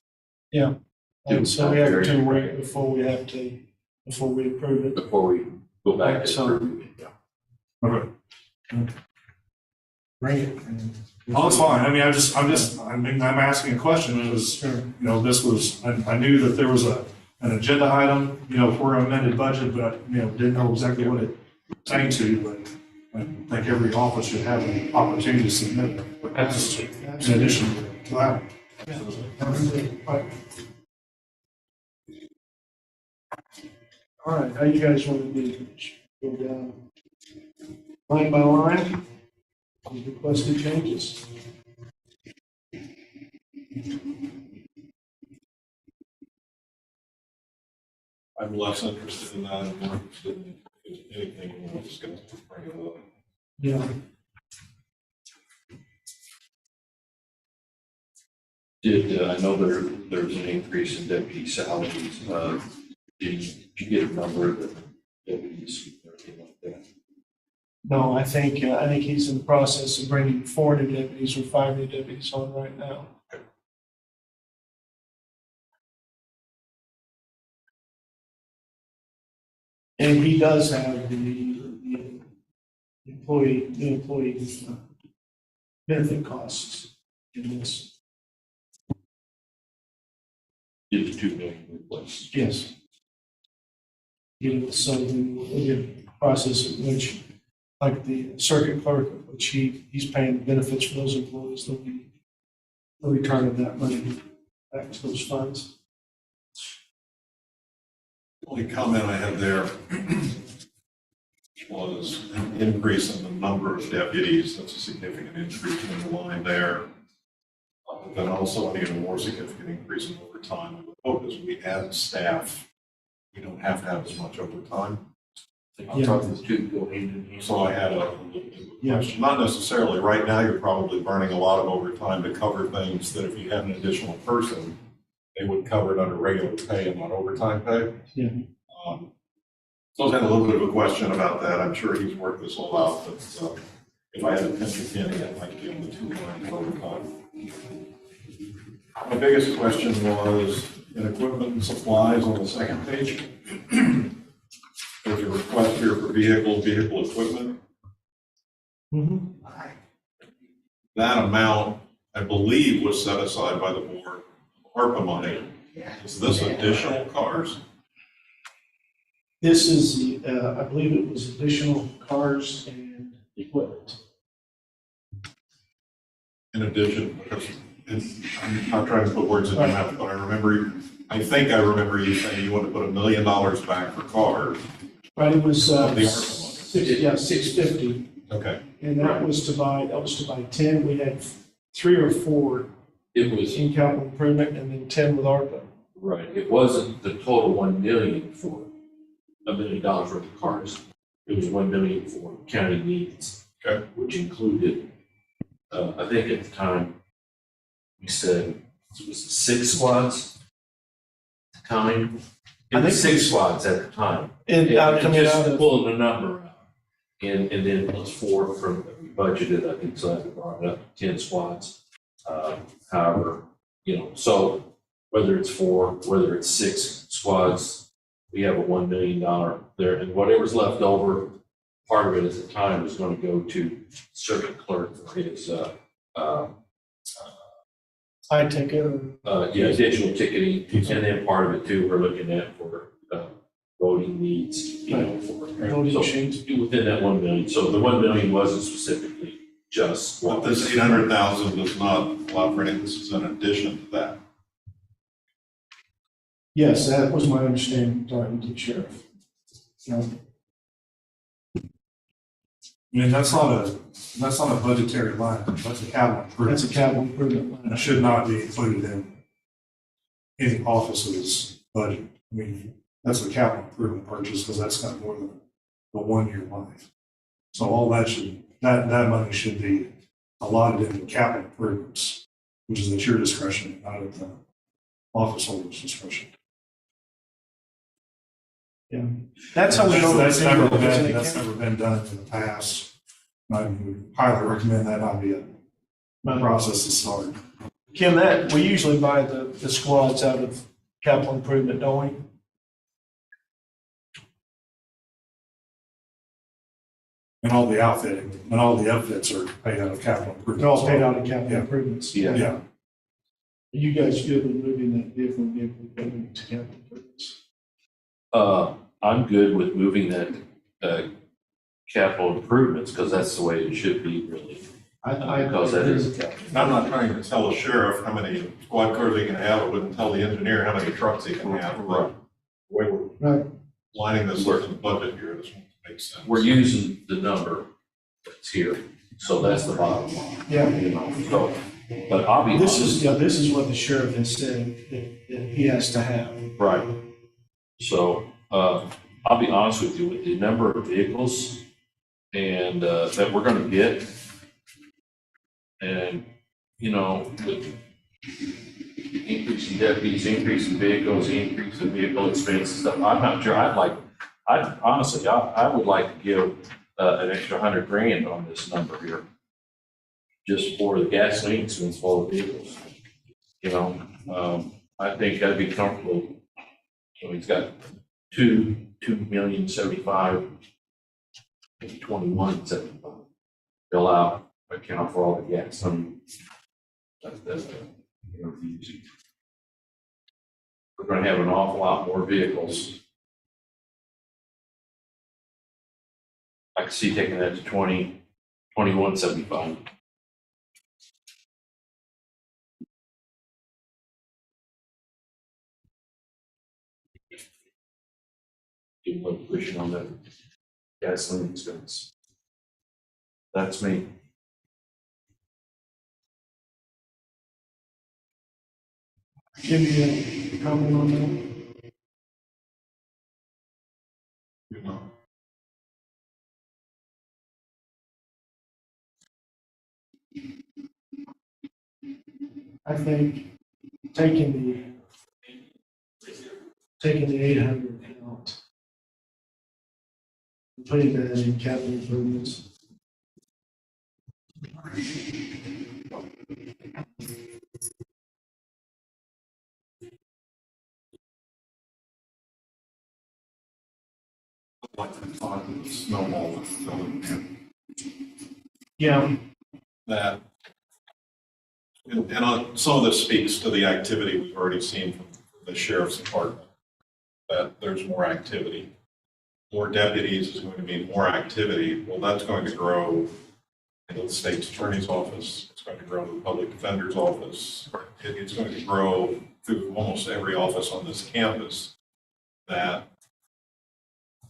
and so we have to wait before we have to before we approve it. before we go back to. So- Okay. Bring it. Oh, it's fine. I mean, I'm asking a question because, Sure. you know, this was, I knew that there was an agenda item, you know, for an amended budget, but, you know, didn't know exactly what it pertained to, but I think every office should have an opportunity to submit it. In addition to that. Right. All right, how you guys want to do this? Go down line by line, with requested changes. I'm less interested in that and more interested in if there's anything we'll discuss. Bring it up. Yeah. I know there's an increase in deputy salaries. Did you get a number of the deputies or anything like that? No, I think he's in the process of bringing 4 new deputies or 5 new deputies on right now. And he does have the employee benefit costs in this. Did the 2 million replace? Yes. You know, so we'll get a process in which, like the circuit clerk, which he's paying benefits for those employees, there'll be a return of that money back to those funds. The only comment I had there was an increase in the number of deputies. That's a significant increase in the line there. Then also an even more significant increase in overtime. I would hope as we add staff, we don't have to have as much overtime. I thought the 2 go hand in hand. So I had a little bit of a question. Not necessarily. Right now, you're probably burning a lot of overtime to cover things that if you had an additional person, they would cover it under regular pay and not overtime pay. Yeah. So I had a little bit of a question about that. I'm sure he's worked this all out, but if I had a pinch penny, I'd like to give him the 2 lines of overtime. My biggest question was in equipment and supplies on the second page. There's a request here for vehicle equipment. Mm-hmm. That amount, I believe, was set aside by the board, ARPA money. Is this additional cars? This is the, I believe it was additional cars and equipment. In addition, because I'm not trying to put words in your mouth, but I think I remember you saying you want to put $1 million back for cars. Right, it was, The ARPA money. 650, Okay. and that was to buy 10. We had 3 or 4 It was, in capital improvement and then 10 with ARPA. right, it wasn't the total 1 million for $1 million worth of cars. It was 1 million for county needs. Okay. Which included, I think at the time, we said, it was 6 squads at the time. It I was think 6 squads at the time. And coming just out of, pulling the number out. And then plus 4 from, we budgeted, I think, so that brought it up to 10 squads. However, you know, so whether it's 4, whether it's 6 squads, we have a $1 million there, and whatever's left over, part of it at the time was going to go to circuit clerk for his, I take it, digital ticketing, and then part of it too, we're looking at for, voting needs, you know, for. voting so machines. within that 1 million, so the 1 million wasn't specifically just. Well, this 800,000 does not allow for anything. This is in addition to that. Yes, that was my understanding, talking to the sheriff. I mean, that's not a budgetary line, item. That's a capital improvement. That's a capital improvement And it line. should not be included in any office's budget. I mean, that's a capital improvement purchase because that's got more than a 1-year life. So all that that money should be allotted into capital improvements, which is at your discretion, not at the office holder's discretion. Yeah, that's how we know That's that's never been done in the past. I would highly recommend that not be a process to start. Kim, that, we usually buy the squads out of capital improvement, don't we? And all the outfitting, and all the outfits are paid out of capital improvement. They're all paid out of capital Yeah. improvements. Yeah. Yeah, You guys good with moving that vehicle going to capital improvements? I'm good with moving that, capital improvements, because that's the way it should be, really. Because that is. I'm not trying to tell the sheriff how many squad cars he can have. I wouldn't tell the engineer how many trucks he can have. But the way we're Right. lining this up in the budget here, this makes sense. We're using the number that's here, so that's the bottom line. Yeah. You know, so, but I'll be This honest. is what the sheriff has said that he has to have. Right. So, I'll be honest with you, with the number of vehicles and, that we're gonna get. And, you know, with increasing deputies, increasing vehicles, increasing vehicle expenses, stuff, I'm not sure, honestly, I would like to give, an extra $100,000 on this number here. Just for the gasoline expense for the vehicles. You know, I think that'd be comfortable. So he's got 2,075,000, maybe 21,75. Fill out, account for all the gas. That's easy. We're gonna have an awful lot more vehicles. I could see taking that to 21,75. Give a little pushing on that gasoline expense. That's me. Give me a comment on that. You know, I think taking the 800 out, and putting that in capital improvements. like the thought of the snowball that's going in. Yeah, That, and on, some of this speaks to the activity we've already seen from the sheriff's department, that there's more activity. More deputies is going to mean more activity. Well, that's going to grow into the state's attorney's office. It's going to grow to the public defender's office. It's going to grow through almost every office on this campus. That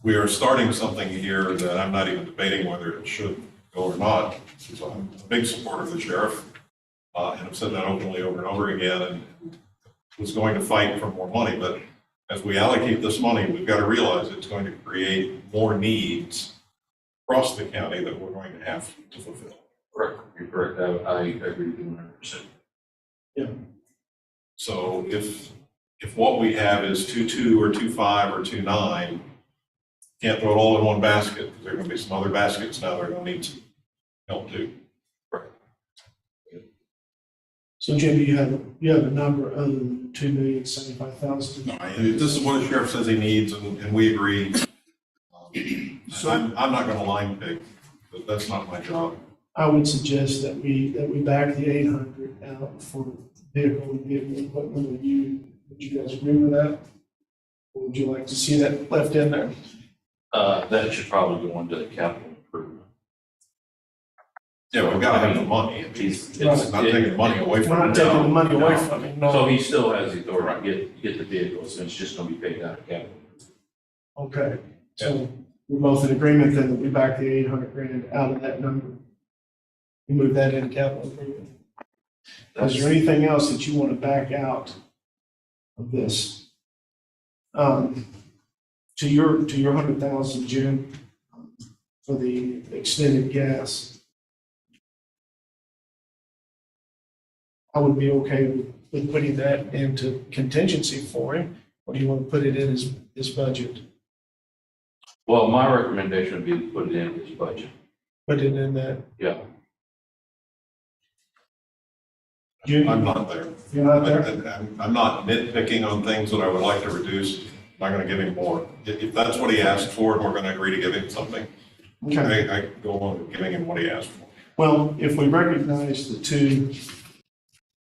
we are starting something here that I'm not even debating whether it should go or not. So I'm a big supporter of the sheriff, and I've said that openly over and over again, and was going to fight for more money. But as we allocate this money, we've got to realize it's going to create more needs across the county that we're going to have to fulfill. Correct, you're correct. I agree with you 100%. So if what we have is 2.2 or 2.5 or 2.9, can't throw it all in one basket. There are going to be some other baskets now that are going to need some help too. so Jim, you have a number other than 2,075,000? No, this is what the sheriff says he needs, and we agree. I'm not going to line pick, but that's not my job. I would suggest that we back the 800 out for vehicle and vehicle equipment. Would you guys agree with that? Or would you like to see that left in there? That should probably go into the capital improvement. Yeah, we've got to have the money. It's Not taking the money away We're from not him. taking the money away from him, So no. he still has the authority to get the vehicles, and it's just gonna be paid out of capital. Okay, so we're both in agreement then that we back the 800,000 out of that number. We move that into capital improvement. Is there anything else that you want to back out of this? To your 100,000, Jim, for the extended gas. I would be okay with putting that into contingency for him, or do you want to put it in his budget? Well, my recommendation would be to put it in his budget. Put it in that, Yeah. I'm not there. you're not there? I'm not nitpicking on things that I would like to reduce. I'm not going to give him more. If that's what he asked for, and we're going to agree to give him something, Okay. I go along with giving him what he asked for. Well, if we recognize the two,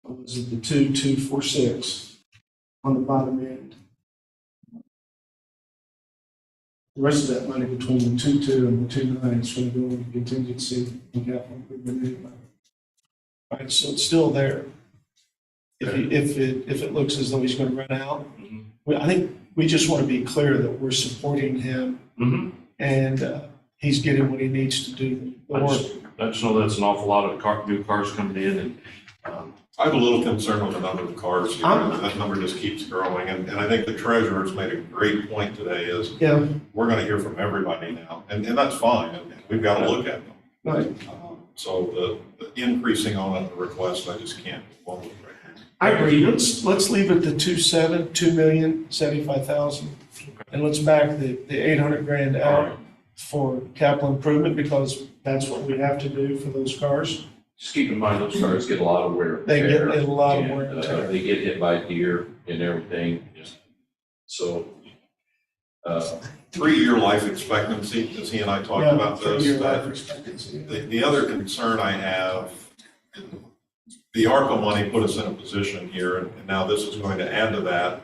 what was it, the 2,246 on the bottom end. The rest of that money between the 2,2 and the 2,9 is going to go into contingency and capital improvement anyway. Right, so it's still there. If it looks as though he's going to run out, I think we just want to be clear that we're supporting him and he's getting what he needs to do the work. I just know that's an awful lot of new cars coming in and, I have a little concern with the number of cars here. I'm- That number just keeps growing. And I think the treasurer's made a great point today is Yeah, we're going to hear from everybody now. And that's fine. And we've got to look at them. right. So the increasing on a request, I just can't. move forward right now. I agree. Let's leave it the 2,075,000. And let's back the 800 grand out for capital improvement because that's what we have to do for those cars. just keep in mind, those cars get a lot of wear. and They get tear, a lot of and, wear and tear. They get hit by deer and everything, so. 3-year life expectancy, as he and I talked Yeah, about this. 3-year that- life expectancy. The other concern I have, the ARPA money put us in a position here, and now this is going to add to that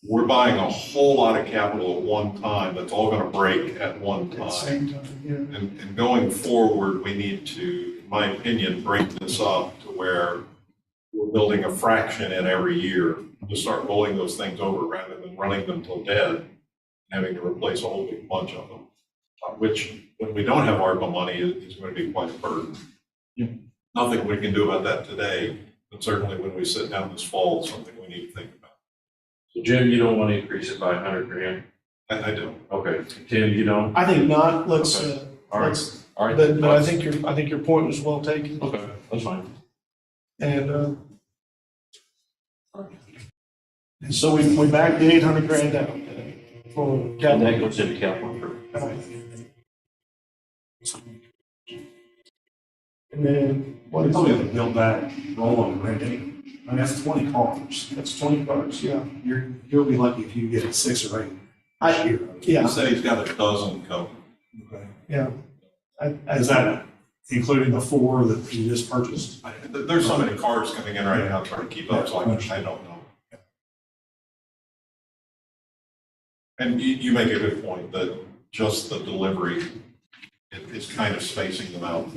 we're buying a whole lot of capital at one time, that's all gonna break at one At the time. same time, yeah. And going forward, we need to, in my opinion, bring this up to where we're building a fraction in every year to start rolling those things over rather than running them till dead, and having to replace a whole big bunch of them, which, when we don't have ARPA money, is going to be quite a burden. Yeah. Nothing we can do about that today, but certainly when we sit down this fall, something we need to think about. So Jim, you don't want to increase it by 100 grand? I do. Okay, Tim, you don't? I think not. Let's, All right, let's, all right. but I think your point was well taken. Okay, that's fine. And so we backed the 800 grand out for And that capital. goes into capital improvement. And then what We is probably have it? to build that rolling rent. I mean, that's 20 cars. That's 20 cars, yeah. You'll be lucky if you get 6 or 8 this year. He Yeah, said he's got a dozen coming. Okay. yeah. Is that including the 4 that you just purchased? There's so many cars coming in right now trying to keep up, so I don't know. And you make a good point that just the delivery is kind of spacing them out.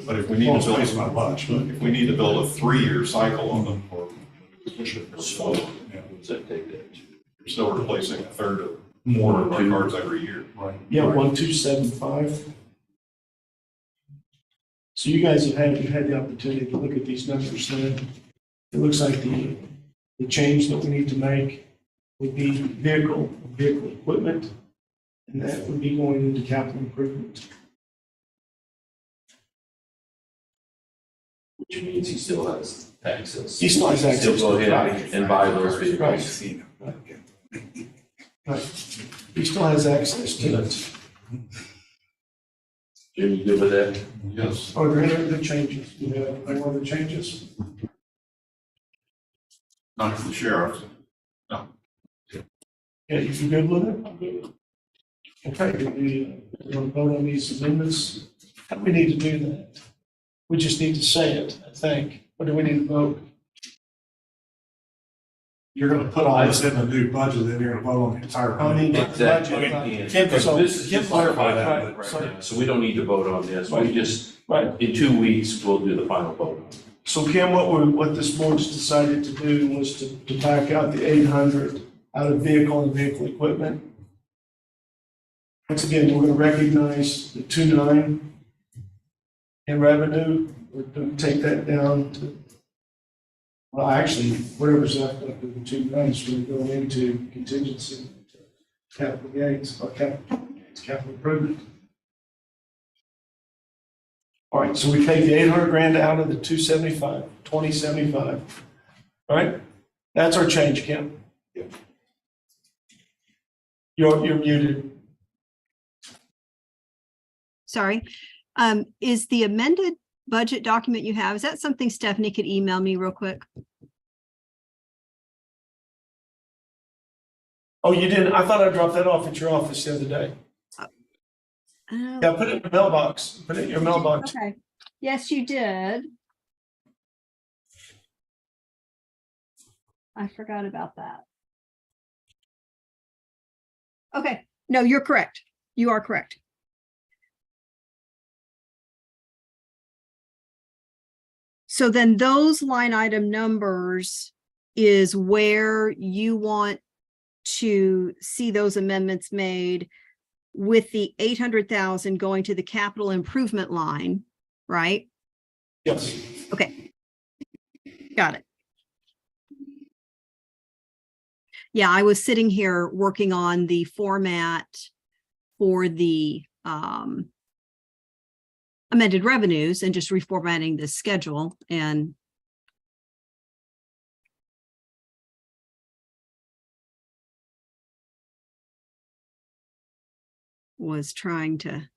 But if we need Well, to it's build, not much, but. if we need to build a 3-year cycle on them, or push it So, forward, what does that take that to? you're still replacing a third of more of our cars every year. Right. Yeah, 1,275. So you guys you've had the opportunity to look at these numbers then. It looks like the change that we need to make would be vehicle equipment, and that would be going into capital improvement. Which means he still has access. He still has access Still go to ahead and buy those vehicles. Right. He still has access to it. Jim, you good with that? Yes. Are there any other changes? Do you have any other changes? Not for the sheriff. Yeah, you good with it? I'm good. Okay, do we want to vote on these amendments? How do we need to do that? We just need to say it, I think. Or do we need to vote? You're gonna put all this in the new budget, then you're gonna vote on the entire. I mean, budget. Exactly. budget, Kim, so- this is Kim just clarified clarify that, that so- right now, so we don't need to vote on this. We just, Right. in 2 weeks, we'll do the final vote on it. So Kim, what this board's decided to do was to back out the 800 out of vehicle and vehicle equipment. Once again, we're going to recognize the 2.9 in revenue. We're going to take that down to, well, actually, whatever's left of the 2.9 is going to go into contingency, capital gains, or capital improvement. All right, so we take the 800 grand out of the 275, 2075, right? That's our change, Kim. You're muted. Sorry. Is the amended budget document you have, is that something Stephanie could email me real quick? Oh, you didn't? I thought I dropped that off at your office the other day. Oh, Yeah, put it in your mailbox. Put it in your mailbox. okay. Yes, you did. I forgot about that. Okay, no, you're correct. You are correct. So then those line item numbers is where you want to see those amendments made with the 800,000 going to the capital improvement line, right? Yes. Okay. Got it. Yeah, I was sitting here working on the format for the amended revenues and just reformatting the schedule and was trying to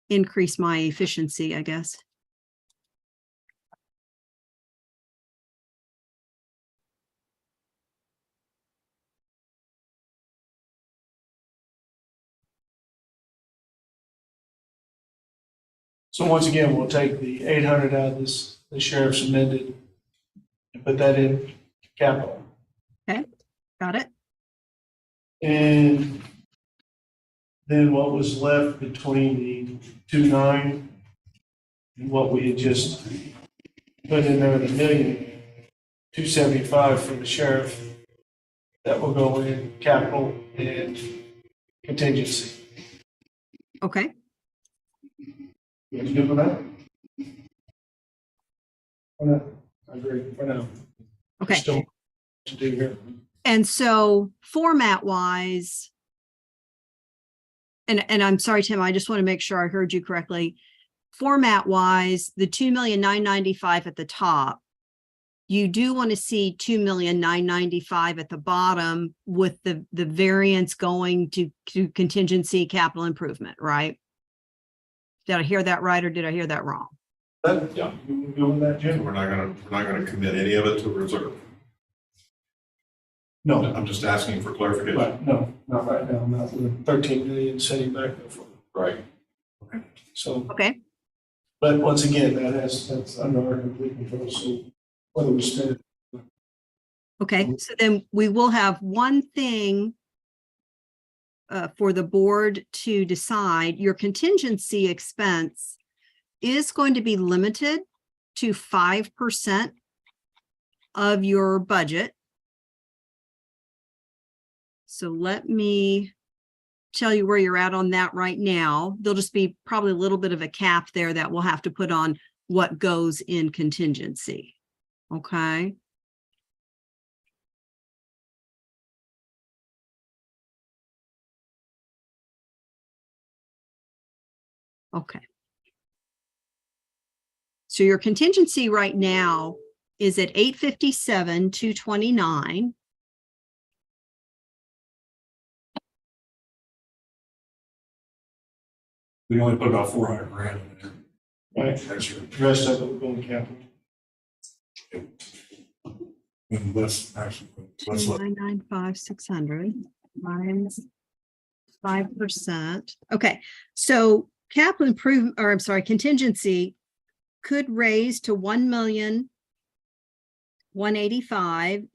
increase my efficiency, I guess. So once again, we'll take the 800 out of this, the sheriff's amended, and put that in capital. Got it? And then what was left between the 2.9 and what we had just put in there, the 1,275,000 for the sheriff, that will go in capital and contingency. Okay. You guys good with that? For now, I agree, for now. Okay. Still to do here. And so format wise, and I'm sorry, Tim, I just want to make sure I heard you correctly. Format wise, the 2,995,000 at the top, you do want to see 2,995,000 at the bottom with the variance going to contingency capital improvement, right? Did I hear that right or did I hear that wrong? But, yeah, you go with that, Jim? We're not gonna commit any of it to reserve. No, I'm just asking for clarification. right, no, not right now, not with 13 million sitting back there for, Right. so, Okay, but once again, that's under our complete control, so whether we spend it. okay. So then we will have one thing for the board to decide. Your contingency expense is going to be limited to 5% of your budget. So let me tell you where you're at on that right now. There'll just be probably a little bit of a cap there that we'll have to put on what goes in contingency. Okay. Okay. So your contingency right now is at 857,229. We only put about 400 grand in there. Right, Extra. the rest of it will go in capital. And let's actually, let's look. 995,600 minus 5%. Okay, so capital improvement, or I'm sorry, contingency could raise to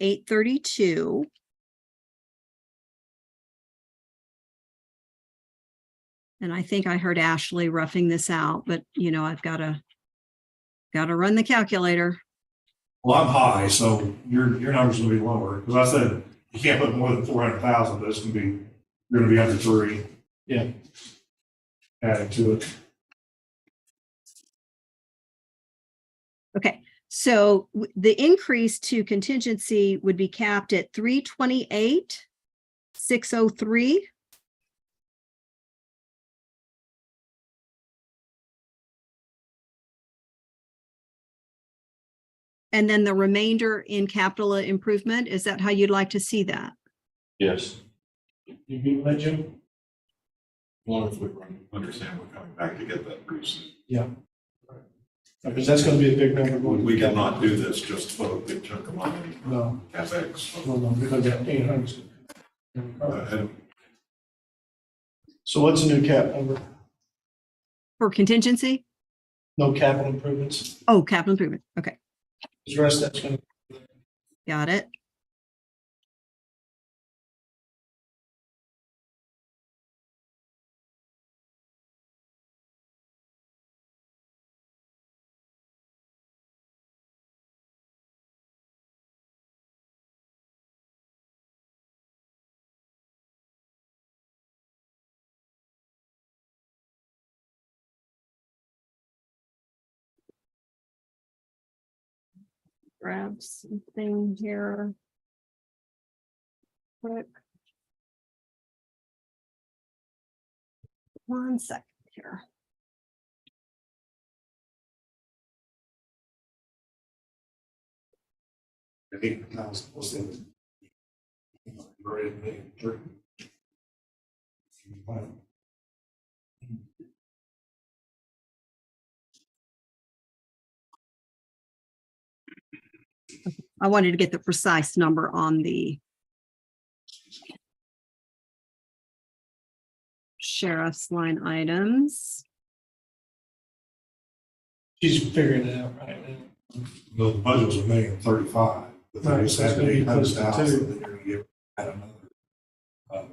1,185,832. And I think I heard Ashley roughing this out, but you know, I've got to run the calculator. Well, I'm high, so your number's gonna be lower, because I said you can't put more than 400,000, but it's gonna be, you're gonna be under 3. Yeah. Adding to it. Okay, so the increase to contingency would be capped at 328,603. And then the remainder in capital improvement, is that how you'd like to see that? Yes. You good with that, Jim? As long as we understand we're coming back to get that pretty soon. Yeah. Because that's gonna be a big number. going to We capital. cannot do this just to put a big chunk of money in No, CapEx. no, because that 800. And So what's the new cap number? For contingency? No capital improvements? Oh, capital improvement. Okay, The rest that's gonna, got it. Grab something here. Quick. 1 second here. $8,000 was in. Right, $1,300,000. I wanted to get the precise number on the sheriff's line items. she's figuring it out right now. The budget was $1,035,000, but then Right, just so it's had gonna be close to $800,000, two. then you're gonna get add another.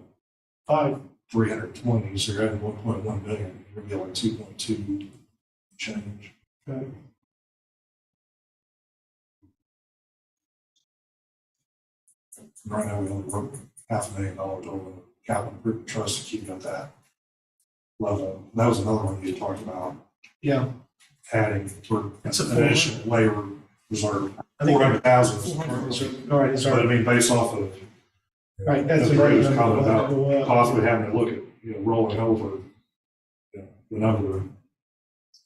5, 320, so you're adding 1.1 million, you're gonna be like 2.2 change. okay. Right now, we only broke $500,000 over the capital improvement trust to keep it at that level. That was another one you talked about, Yeah, adding for It's a an additional labor reserve, I think 400,000. all right, it's But I mean, based off of. right, that's the the right previous number. comment We'll about go up. possibly having to look at, rolling over, the number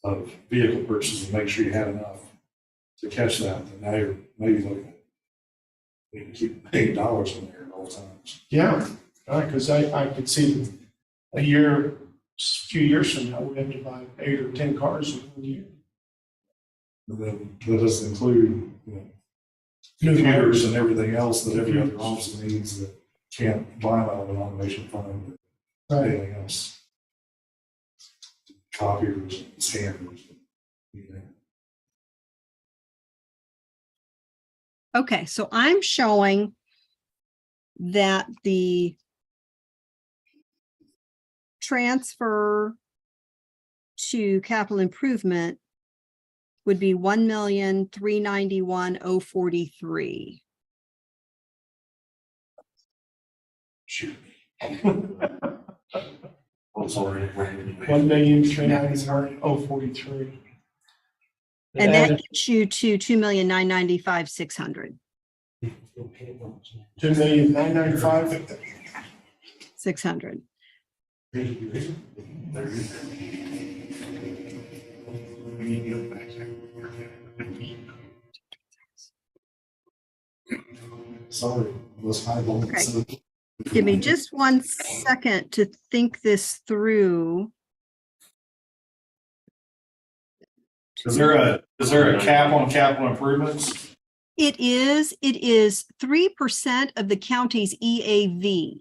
of vehicle purchases and make sure you had enough to catch that. And now you're maybe looking at, you can keep $8 in there at all times. Yeah, all right, because I could see few years from now, we have to buy 8 or 10 cars in 1 year. And then that doesn't include, New computers and everything else that every other office needs that can't buy out of an automation fund, or Right. anything else. Copiers, and scanners. Okay, so I'm showing that the transfer to capital improvement would be 1,391,043. Shoot. $1,391,043. And that gets you to 2,995,600. $2,995,000. 600. Sorry, was high voltage. Okay. Give me just 1 second to think this through. Is there a cap on capital improvements? It is 3% of the county's EAV.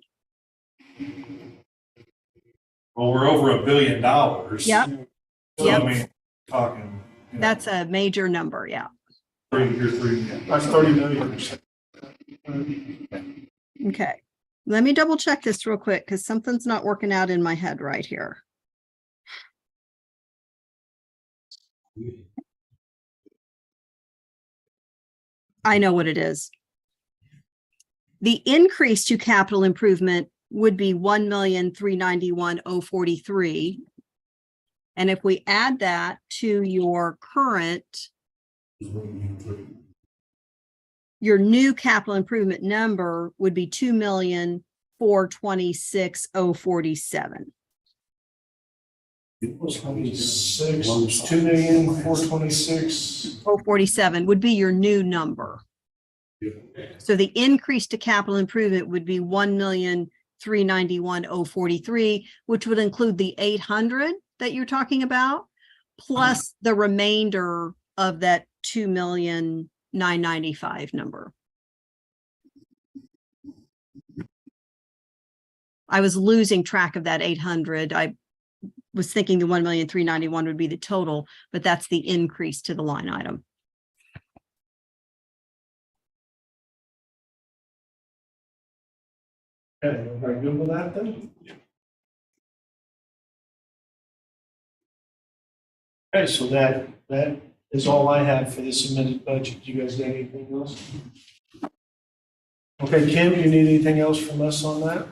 Well, we're over $1 billion. Yep. So, Yep. I mean, talking. That's a major number, yeah. Three. That's 30 million. Okay. Let me double check this real quick because something's not working out in my head right here. I know what it is. The increase to capital improvement would be 1,391,043. And if we add that to your current, your new capital improvement number would be 2,426,047. 2,426,000. 047 would be your new number. So the increase to capital improvement would be 1,391,043, which would include the 800 that you're talking about, plus the remainder of that 2,995,000 number. I was losing track of that 800. I was thinking the 1,391,000 would be the total, but that's the increase to the line item. Okay, everybody good with that then? Okay, so that is all I have for this amended budget. You guys got anything else? Okay, Kim, you need anything else from us on that?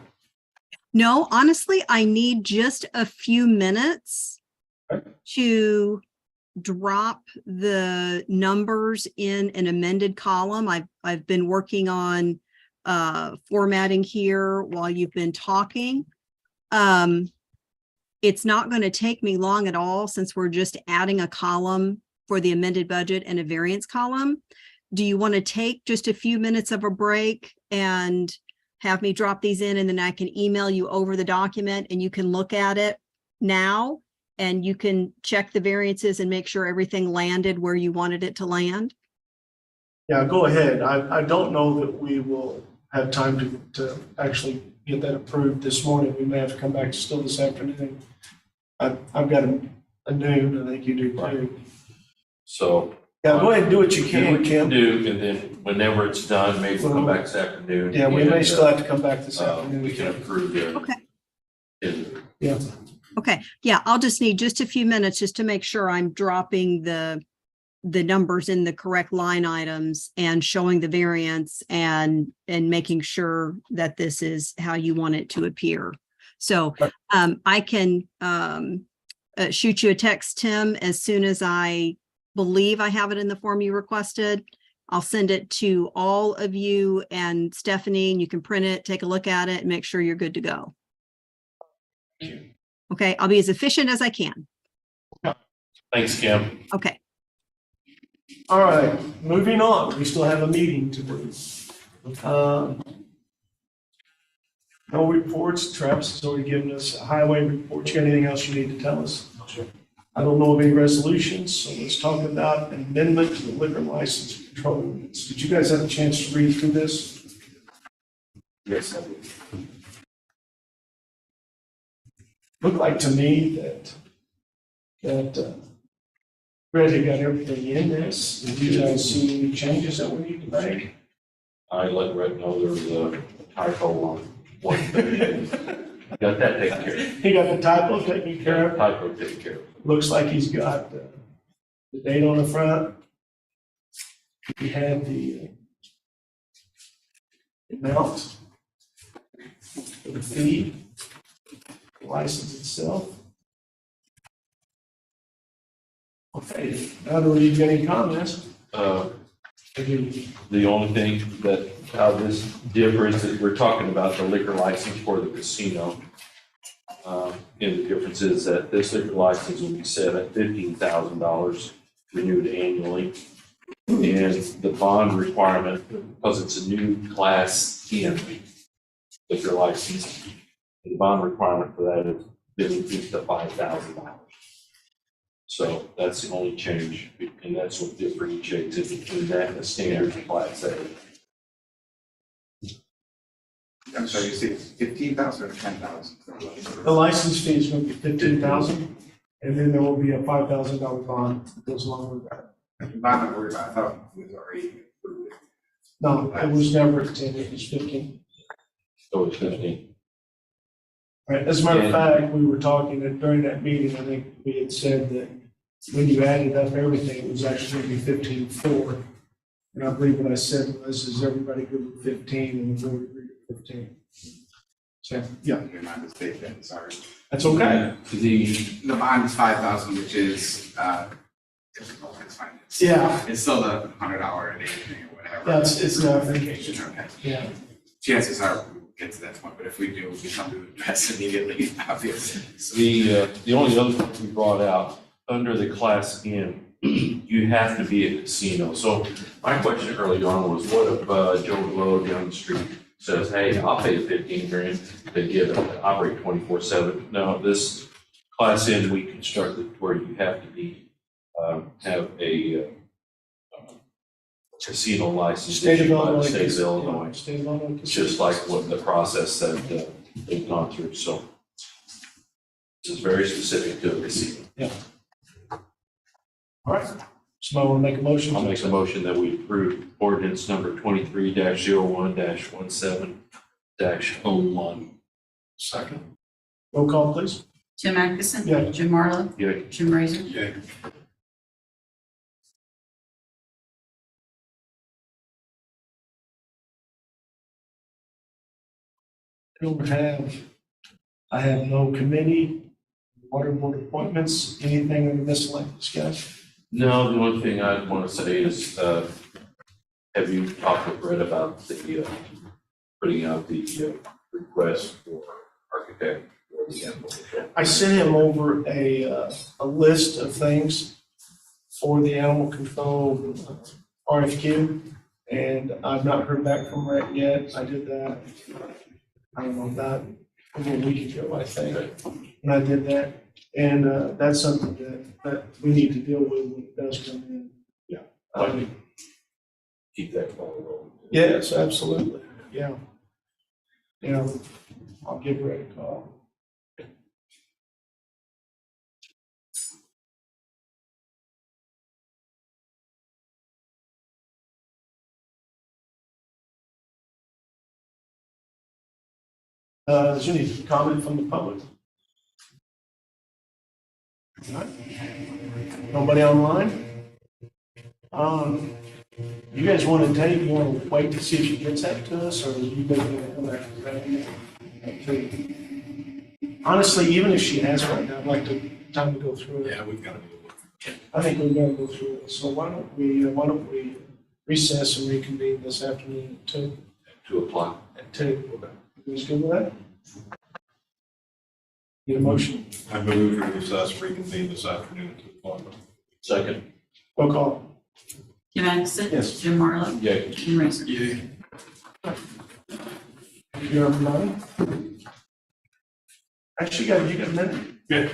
No, honestly, I need just a few minutes Okay. to drop the numbers in an amended column. I've been working on formatting here while you've been talking. It's not going to take me long at all since we're just adding a column for the amended budget and a variance column. Do you want to take just a few minutes of a break and have me drop these in, and then I can email you over the document and you can look at it now and you can check the variances and make sure everything landed where you wanted it to land? Yeah, go ahead. I don't know that we will have time to actually get that approved this morning. We may have to come back still this afternoon. I've got a noon, I think you do too. So. Yeah, go ahead and do what you Do can, what you Kim. do, and then whenever it's done, maybe we'll come back this afternoon. Yeah, we may and, still have to come back this afternoon. We can approve the. Okay. Yeah. Okay, yeah, I'll just need just a few minutes just to make sure I'm dropping the numbers in the correct line items and showing the variance and making sure that this is how you want it to appear. So I can shoot you a text, Tim, as soon as I believe I have it in the form you requested. I'll send it to all of you and Stephanie, and you can print it, take a look at it, and make sure you're good to go. Okay, I'll be as efficient as I can. Thanks, Kim. Okay. All right, moving on. We still have a meeting to do. No reports. Travis has already given us a highway report. You got anything else you need to tell us? I don't know of any resolutions, so let's talk about an amendment to the liquor license control ordinance. Did you guys have a chance to read through this? Yes, I do. Looked like to me that Brett had got everything in this. Did you guys see any changes that we need to make? I let Red know there was a typo on one thing. Got that taken care of. He got the typo taken care of. Typo taken care of. Looks like he's got the date on the front. He had the amount for the fee, the license itself. Okay, now do we get any comments? The only thing that, how this differs is we're talking about the liquor license for the casino. And the difference is that this liquor license will be set at $15,000, renewed annually. And the bond requirement, because it's a new class M liquor license, the bond requirement for that is been increased to $5,000. So that's the only change, and that's what differentiates it between that and the standard class A. I'm sorry, you say 15,000 or 10,000? The license fee is going to be $15,000, and then there will be a $5,000 bond that goes along with that. I'm not worried about it. I thought it was already approved. No, it was never 10, it was 15. So it's 15. Right, as a matter of fact, we were talking that during that meeting, I think we had said that when you added up everything, it was actually going to be 15.4. And I believe what I said was, is everybody good with 15, and the board agreed with 15. So, yeah, You're not mistaken, sorry. that's okay. The bond is 5,000, which is difficult, it's fine. Yeah. It's still the $100 a day thing or whatever. Yeah, it's nothing. Okay. Yeah, Chances are we'll get to that point, but if we do, we'll be something to address immediately, obviously. The only other thing we brought out, under the class M, you have to be a casino. So my question early on was, what if Joe Blow down the street says, hey, I'll pay 15 grand to get it, operate 24/7. No, this class M, we constructed where you have to be, have a casino license. state of issued by the Illinois. State of Illinois. State of Illinois. Just like what the process that they've gone through, so this is very specific to the receiver. All right. Somebody want to make a motion? I'll make a motion that we approve ordinance number 23-01-17-01. Second? Roll call, please. Tim Atkinson. Yeah. Jim Marlowe. Yeah. Jim Razor. Yeah. I have no committee, water board appointments, anything in the miscellaneous, guys? No, the only thing I want to say is, have you talked with Brett about the, putting out the request for architect? for the animal control? I sent him over a list of things for the animal control RFQ, and I've not heard back from Brett yet. I did that, I don't know, about over a week ago, I think, when I did that. And that's something that we need to deal with when it does come in. Yeah. Um, Keep that ball rolling. Yes, absolutely, yeah. Yeah, I'll give Brett a call. Is there any comment from the public? All right. Nobody online? You guys want to take, you want to wait to see if she gets that to us, or you guys want to come back to that? Honestly, even if she has right now, I'd like to, time to go through it. Yeah, we've got to be able to. I think we've got to go through it. So why don't we recess and reconvene this afternoon at 2? 2 o'clock. At 2. You guys good with that? Get a motion? I move to recess, reconvene this afternoon at 2 o'clock. Second. Roll call. Tim Atkinson. Yes. Jim Marlowe. Yeah. Jim Razor. Yeah. You're on the line? Actually, you got a minute? Yeah.